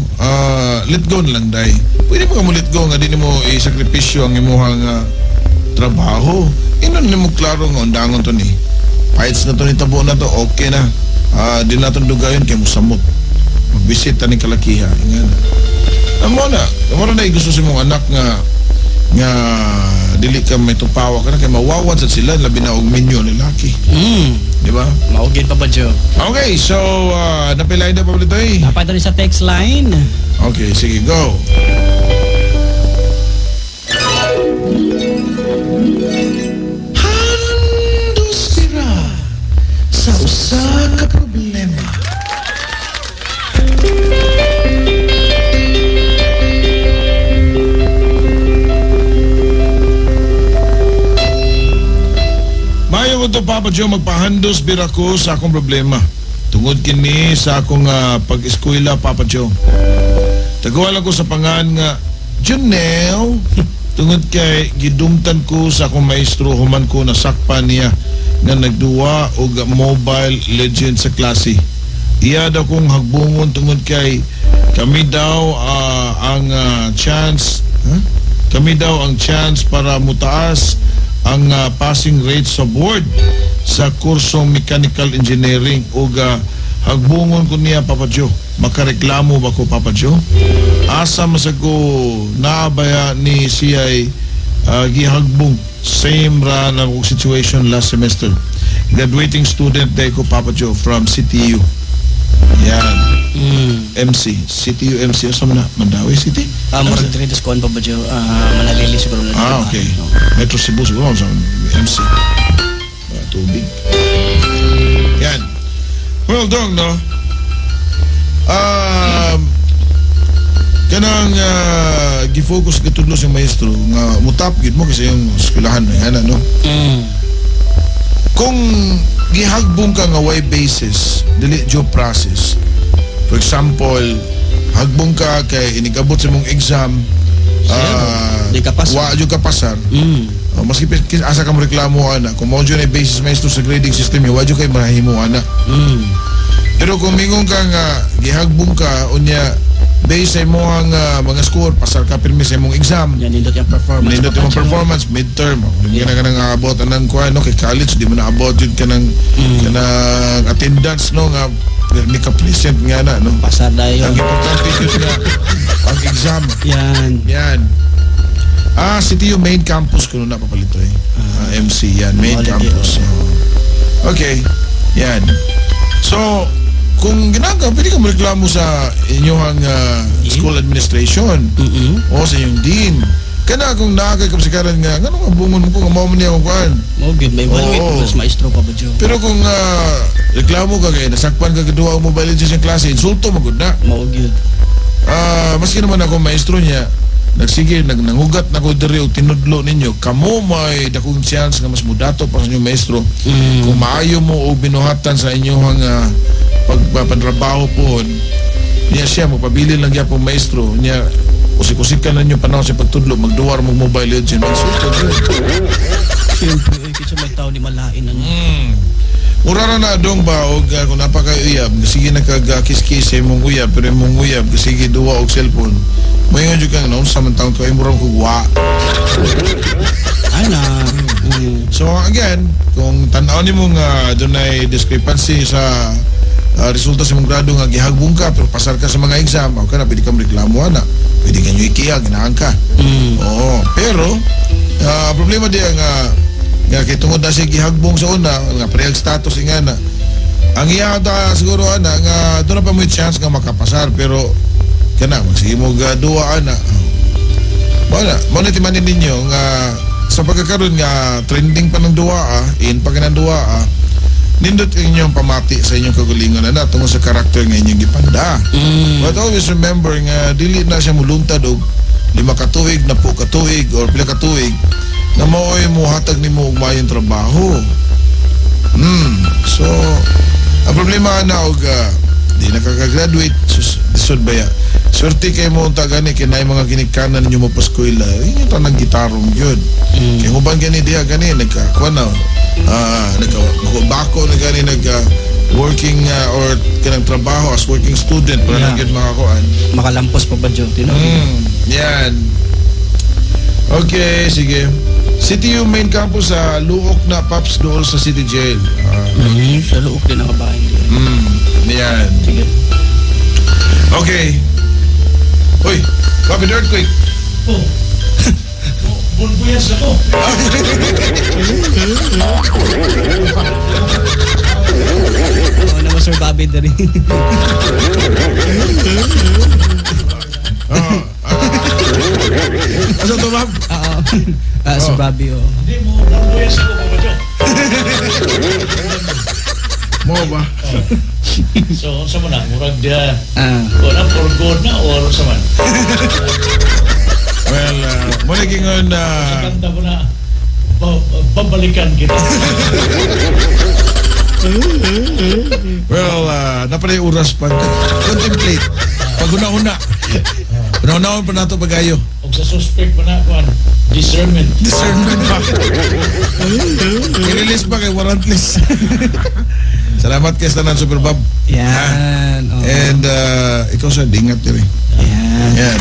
let go na lang, day. Pwede mo ka mo let go nga, di mo isakripisyo ang imuhang trabaho. Inon na mo klaro nga, undangon to ni. Fights na to ni tabo na to, okay na. Di na itong dugayon, kaya mo samot. Mag-visit ta ni kalakiha. Amo na gusto si mong anak nga dili ka may tupawa ka na, kaya mawawan sa sila, labi na og minyo ni laki. Di ba? Maugid pa ba, Joe? Okay, so, napilay na pa ulit ito eh. Napay sa text line. Okay, sige, go. Handos sira sa usa ka problema. Mayo ko to, Papa Joe, magpahandos bira ko sa akong problema. Tungod kini sa akong pag-eskwela, Papa Joe. Tagawa lang ko sa pangan nga Junel. Tungod kay gidumtan ko sa akong maestro, human ko nasakpan niya nga nagduwa og Mobile Legend sa klase. Iya daw kong hagbungon tungod kay kami daw ang chance para mutaas ang passing rate sa board sa kursong mechanical engineering o hagbungon ko niya, Papa Joe. Makareklamo ba ko, Papa Joe? Asa masag ko naabaya ni siya'y gihagbong same ra na situation last semester. Graduating student day ko, Papa Joe, from CTU. Yan. MC. CTU MC. Asa man na? Mandawi City? Marag dito sa kuwan pa ba, Joe? Manalili siguro na. Okay. Metro Cebu siguro sa MC. Tubig. Yan. Well done, no? Kanang gifocus katudlo sa maestro nga mutap gid mo kasi yung eskwelahan na yan, no? Kung gihagbong ka nga way basis, dili due process. For example, hagbong ka kay inigabot sa mong exam, di ka pasar. Wa jud ka pasar. Maski asa ka mo reklamo ana, kung mao jud ay basis maestro sa grading system, wa jud kay mahimo ana. Pero kung mingon ka nga gihagbong ka unya based sa imong mga score, pasar ka pirmi sa imong exam. Yan, nindot yung performance. Nindot yung performance, midterm. Hindi ka na nang aabot anang kuha, no? Kay college, di mo na abot yun ka ng attendance, no? Nga, pirmi ka present nga na, no? Pasar na yun. Ang importante yun nga, ang exam. Yan. CTU main campus ko na papalito eh. MC, yan, main campus. Okay, yan. So, kung ginagawa, pwede ka mareklamo sa inyong school administration o sa inyong dean. Kana kung nakakay kapsikaran nga, gano'ng abungon mo kung amaw mo niya kung kuhaan. Good, may evaluate mo sa maestro pa ba, Joe? Pero kung reklamo ka kayo, nasakpan ka kaduwa ang mobile legends yung klase, insulto magod na. Good. Maski naman ako maestro niya, nagsige, nangugat na ko diri o tinudlo ninyo, kamo may dakong chance nga mas mudato pa sa inyong maestro. Kung maayo mo o binuhatan sa inyong pagpapantrabaho po niya siya, magpabili lang niya po maestro niya, usik-usik ka na niyo panahon sa pagtudlo, magduwar mo mobile legend, magsulto siyempre, kasi may tao ni malain mura na dong ba o kung napaka-uyab, sige nagkagakis-kis sa imong uyab, pero imong uyab sige duwa og cellphone, mayon dyan kang naon sa man taon ko ay murang kugwa. So again, kung tanaw ni mo nga doon ay discrepancy sa resulta sa mong grado nga gihagbong ka pero pasar ka sa mga exam, okay na, pwede ka reklamo na, pwede ka nyo ikiya, ginahan ka. Pero problema diya nga kay tungod na siya gihagbong sa una nga pre-ag status nga na ang iya siguro ana nga doon na pa mo chance nga makapasar, pero kana magsige mo duwa ana wala timanin ninyo nga sa pagkakaroon nga trending pa ng duwa in pa ng duwa nindot inyong pamati sa inyong kagalingon na tungod sa karakter nga inyong gipanda. But always remember nga dili na siya muluntad og 5 ka tuig, 10 ka tuig, or pila ka tuig, na maoy mo hatag ni mo mayong trabaho. So, ang problema na og di nakaka-graduate, disod ba ya? Swerte kay mo unta gani kay naay mga ginikanan ninyo mo paskwela. Inyo tanang gitarong gyud. Kay uban gani diha gani nagkakuan na. Nagkabako na gani working or kanang trabaho as working student para Yeah. na gyud makakuan. Makalampos pa ba Joe? Yan. Okay, sige. CTU main campus sa Luok na Paps doon sa City Jail. Sa luok din ang kabahay. Yan. Sige. Okay. Uy, Papi the Earthquake. Bunbuyas ako. Oo naman Sir Bobby na rin. Asa to, ma'am? Oo. Sir Bobby, oh. Hindi mo, bunbuyas ako, Papa Joe. Mo ba? So, sa man na, murag dia, Ah. for good na, or sa man? Well, mo naging Kanta mo na, babalikan kita. well, napanay oras pa. Contemplate. Pag-una-una. Una-unahon pa nato pagayo. O sa suspect pa na, kuhan, discernment. Discernment pa. I-release pa kay warrantless. Salamat kay Stanan Super Bob. Yan. Oh. And ikaw sa dingat din eh. Yan. Yan.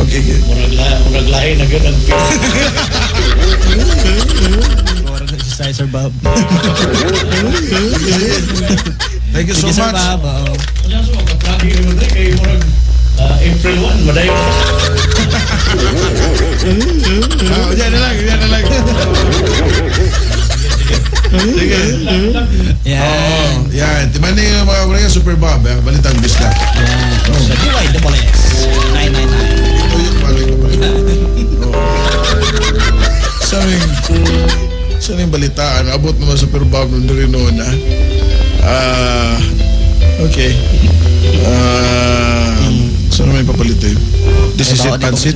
Okay, good. Murag lahi na gano'n ang pin. Oras na si Sir Bob. Thank you so Sige, Sir much. Bob. Oo. Kaya sa mga kaplagi naman rin, kay murag April 1, madayo. Yan na lang, yan na lang. Sige. Yan. Yan. Timan na yung mga mga Super Bob. Balitang bisla. Yan. Sa DYSS 999. Ito yung balik ko balik. Sa aming balitaan, abot naman Super Bob nung rin noon na. Okay. Saan naman yung papalit eh? This is it, pansit.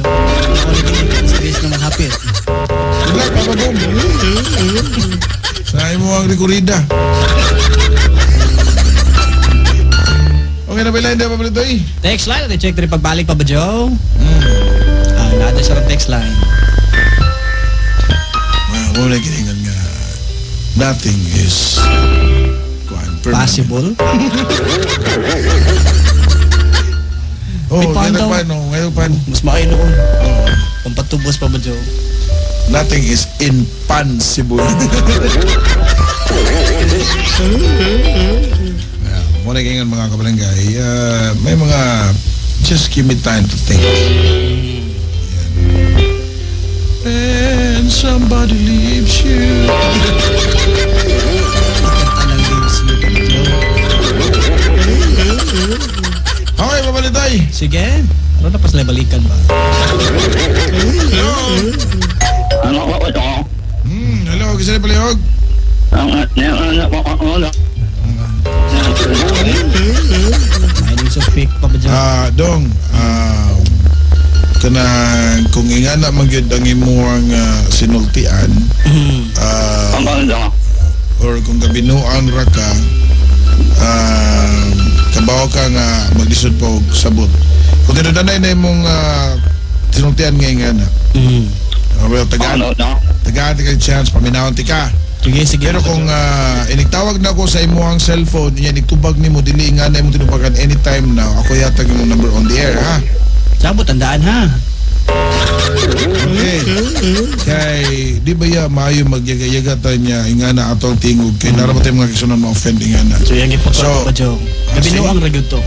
Space naman hapit. Wala, Papa Bob. Sanayin mo ang rekurida. Okay na ba yung line na papalit eh? Text line. Check rin pagbalik pa ba, Joe? Nada siya ng text line. Muna kiningan nga, nothing is permanent. Possible? Oh, May pan daw. ngayon pa. Mas makain noon. Pampatubos pa ba, Joe? Nothing is impossible. Muna kiningan mga kabalangay, may mga, just give me time to think. When somebody leaves you. Anong games niyo pa ba, Joe? Okay, papalitay. Sige. Ano na pas balikan ba? Ano ko ito? Hello, kasi na palihog. Mining so fake pa ba, Joe? Dong, kanang kung ingana magyud ang imuang sinultian, or kung kabinuang ra ka, kabaw ka nga maglisod pa og sabot. Kung tinudanay na imong sinultian nga ingana, well, tagaan ti kay chance, paminawon ti ka. Sige. Pero kung inigtawag na ako sa imuang cellphone, yan, nagtubag ni mo, dili nga na imong tinubagan anytime now, ako yatag imong number on the air, ha? Sabot, tandaan ha. Okay. Kay, di ba ya, maayo magyaga-yagatan niya, ingana atong tingog, kay naramatay mga kisunan ma-offend ingana. So yan gipot So, pa ba, Joe? Gabinuang ragod to.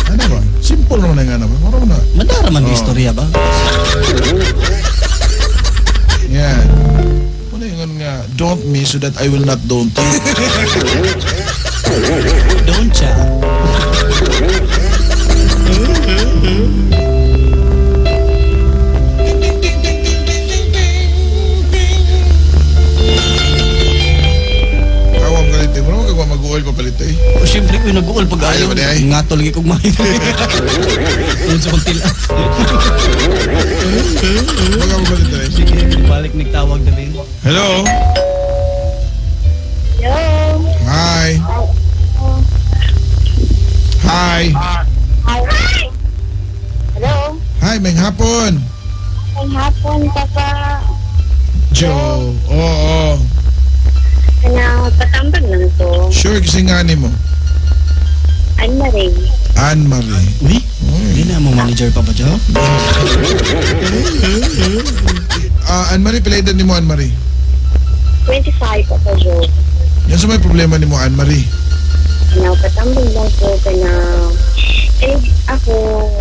Ano ba? Simple naman ingana ba? Maro na. Madara man di istorya ba? Yan. Ano yung nga, don't me so that I will not don't you. Don't ya? Tawag ka dito. Maro ka mag-uol pa Uy, nag-uol pag Ayaw ayaw. ba di ay? Ngatol lagi kong mahit. Yun sa kong tila. Baga mo ba dito eh? Sige, balik nagtawag na din. Hello? Hello? Hi. Hi. Hi. Hello? Hi, may hapon. Ang hapon, Papa. Joe. Oo. Kaya patambag lang to. Sure, kasi nga ni mo. Anne-Marie. Anne-Marie. Uy, hindi na mo manager pa ba dyan? Anne-Marie, pila edad ni mo, Anne-Marie? 25, Papa Joe. Yan sa may problema ni mo, Anne-Marie. Kaya patambag lang to. Kaya ako,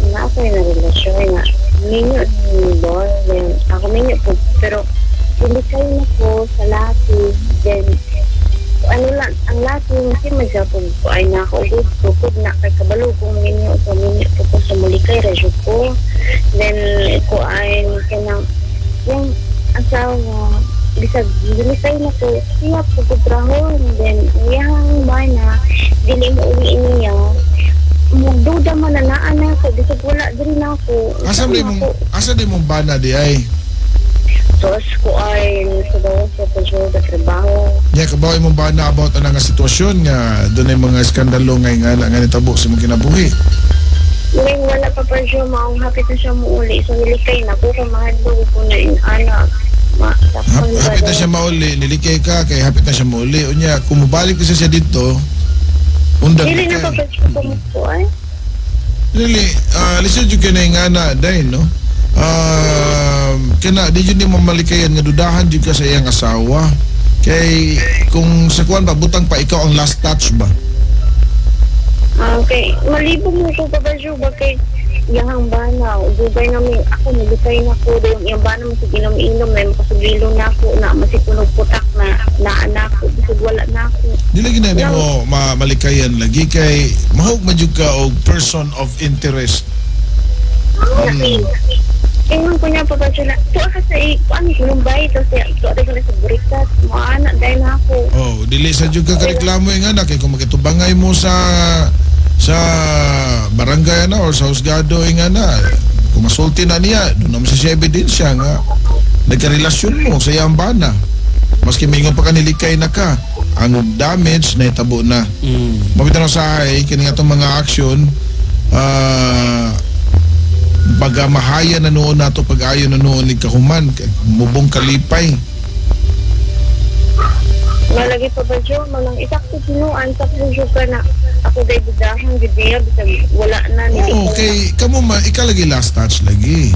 na ako yung relasyon na minyo ni Bol. Then, ako minyo po. Pero, hindi kayo na po sa lati. Then, ano lang, ang lati kasi magyapog ko ay nakaugod ko. Kung na kay kabalo kong minyo po sa muli kay Rejo ko. Then, ko ay kanang yung asawa, bisag, dili kayo na po. Siya po ko trahon. Then, iyang ba na, dili mo uwi niya. Magduda man na naan ako. Bisag wala din ako. Asa di mong bana di ay? Tapos ko ay sa daw sa pagod at trabaho. Nya kabaw imong bana about ana nga sitwasyon nga doon ay mga skandalo nga nitabo sa mong kinabuhi. Ngayon wala pa pa siya maong hapit na siya muuli. So nilikay na ko kamahadlo ko na yung anak. Hapit na siya mauli, nilikay ka kay hapit na siya mauli. Unya kung mabalik kasi siya dito, undan Dili na pa ka. pa siya kumusto ay. Really, listen jud ka na yung ana dahil no. Kena di jud ni mamalikayan nga dudahan jud ka sa iyang asawa. Kay kung sa kuan ba butang pa ikaw ang last touch ba? Okay, malibog mo ko pa ba siya bakit yang bana, dugay namin ako nilipay na ko yung yung bana mo sige inom na makasugilo na ako na masikunog putak na anak ko bisag wala na ako. Dili gina nimo malikayan lagi kay mahog man jud ka og person of interest. Ingon ko niya pa ba siya na tuwa ka sa ano kinumbay tapos tuwa ka sa burikat mo anak dahil na ako. Oh, dili sa jud ka reklamo yung anak kay kung makitubangay mo sa barangay na or sa husgado nga na kung masulti na niya doon naman siya ebidensya nga nagkarelasyon mo sa iyang bana maski mingon pa ka nilikay na ka ang damage na itabo na mabitan ako sa ay kini nga itong mga aksyon baga mahaya na noon nato pag-ayo na noon ni kahuman mubong kalipay. Malagi pa ba siya? Malang isakto sinuan sa puso ka na ako dahil budahan, gidiya, bisag wala na. Oo, okay. Kamu ikalagi last touch lagi.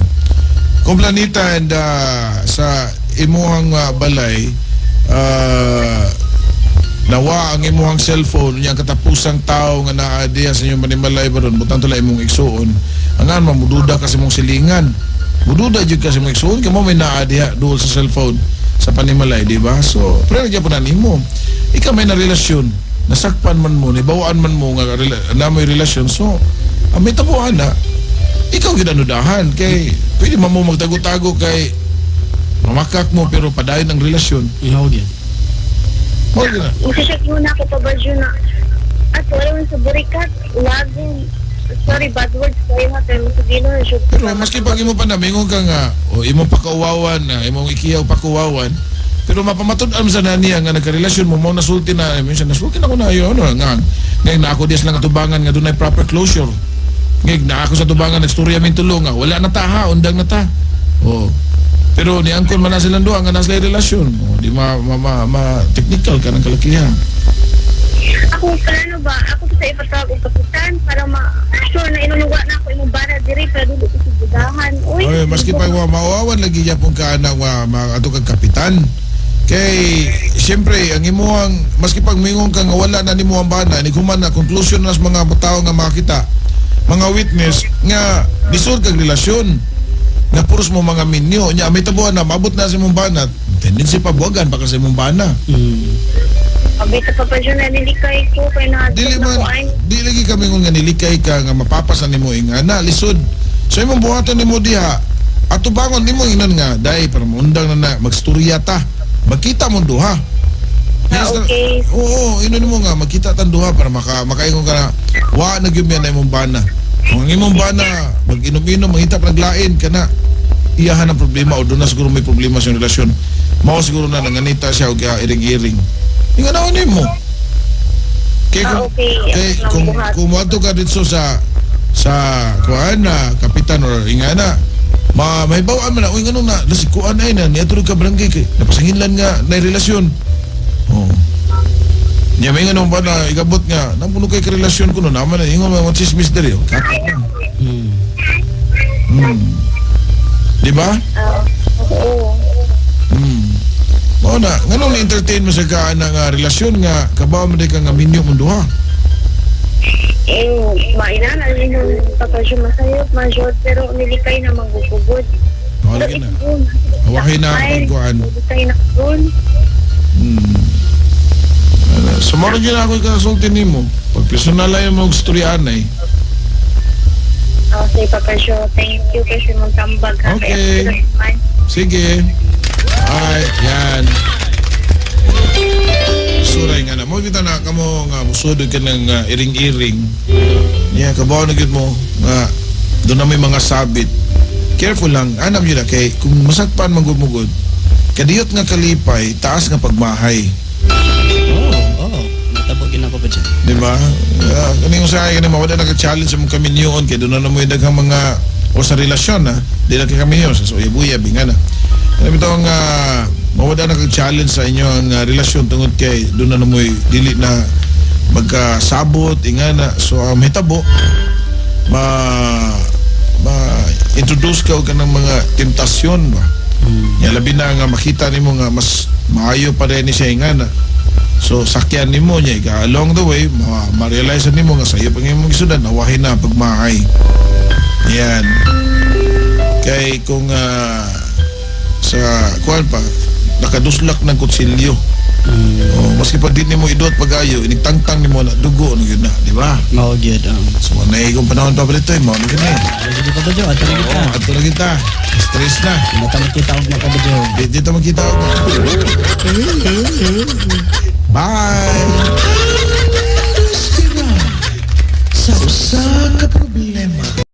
Kung Planita and sa imuhang balay, nawa ang imuhang cellphone, niyang katapusang tao nga naadiya sa inyong manimalay ba ron, butang tula imong igsuon, angan mamududa kasi mong silingan. Mududa jud kasi mong igsuon, kamo may naadiya doon sa cellphone sa panimalay, di ba? So, pero nagyan po na nimo. Ikaw may na relasyon, nasakpan man mo, nibawaan man mo nga na may relasyon. So, may tabuhan na, ikaw ginanudahan. Kay, pwede man mo magtago-tago kay mamakak mo pero padayon ang relasyon. Ihawag yan. Huwag na. Masasyak muna ako pa ba siya na at wala man sa burikat, laging sorry, bad words kayo ha, pero masagino na siya. Pero maski pag imo pa na, mingon ka nga, o imong pakauwawan na, imong ikiyaw pakuwawan, pero mapamatud-am sa naniya nga nagkarelasyon mo, mo nasulti na, minsan nasulti na ko na yun, nga, ngayon na ako dias lang atubangan nga doon ay proper closure. Ngayon na ako sa tubangan, nagstorya min tulong nga, wala na ta ha, undang na ta. O, pero ni angkon man na silang doon, nga nasa relasyon, o, di technical ka ng kalakihan. Ako, paano ba? Ako sa ipatawag ang kapitan para ma-sure na inunuwa na ako imong bara diri pero dili ko sibudahan. Oy, maski pa mawawan lagi yapon ka na ato kag kapitan. Kay siyempre ang imuhang maski pag mingon ka nga wala na nimo ang bana, niguman na conclusion nas mga tawo nga makita. Mga witness nga bisod kag relasyon. Na puros mo mga minyo nya may tabuan na mabot na sa imong bana. Tendency pa buwagan pa kasi imong bana. Abita pa pa siya na nilikay ko kay na Dili man, di lagi kami kung nga nilikay ka nga mapapasan nimo nga na lisod. So imong buhatan nimo diha. Ato bangon nimo inon nga dai para undang na magstorya ta. Magkita mo duha. Okay. Oo, ino mo nga makita tan duha para makaingon ka na wa na gyud na imong bana. Kung ang imong bana mag-inom-inom mangita naglain kana iyahan ang problema o doon na siguro may problema sa relasyon. Mao siguro na nanganita siya og iring-iring. Inga na mo. Okay. Kung moadto ka dito sa kuan na kapitan or inga na may bawaan man na uy ngano na lasikuan ay na niya tulog ka barangay kay napasanginlan nga na relasyon. Oh. Niya may ngano ba na igabot nga napuno kay relasyon ko no naman na ingon mga chismis diri. Di ba? Oo. Mao na nganong na-entertain mo sa kaana nga relasyon nga kabaw man ka nga minyo mo duha. Mainana rin yung papasyo masayot, masyot, pero nilikay na magugugod. Lagi na. Awahin na ang pagkuhan. Nilikay na doon. Sumaro dyan ako ikasultin ni mo. Pag personal lang yung mga gustoryaan eh. Okay, papasyo. Thank you kasi magtambag ka. Okay. Sige. Alright, yan. Suray nga na. Mo kita na kamo nga musudod ka ng iring-iring. Yeah, kabaw na gyud mo nga doon na may mga sabit. Careful lang. Anam yun na kay kung masakpan magumugod, kadiyot nga kalipay, taas nga pagmahay. Natabogin ako pa dyan. Diba? Kaning usahay ka na mawala nag-challenge sa mga kaminyoon kaya doon na mo yung daghang mga o sa relasyon na di na kaminyoon sa uya-buya, binga na. Alam ito ang mawala nag-challenge sa inyo ang relasyon tungod kay doon na mo dili na magkasabot, inga na. So mahitabo ma-introduce ka ng mga tentasyon ba? Labi na nga makita nimo nga mas maayo pa rin siya inga na. So sakyan nimo niya along the way ma-realize nimo nga sayo pang imong gisudan nawahin na pagmahay. Yan. Kay kung sa kuan pa nakaduslak ng kutsilyo. Maski pa din nimo idot pagayo inigtangtang nimo na dugo no gyud na, di ba? Mao gyud. So nay kung panahon pa balito mo no gyud na. Sige pa ba jo ato na kita. Ato na kita. Stress na. Mata makita og makabadyo. Dito makita og. Bye. Sa usa ka problema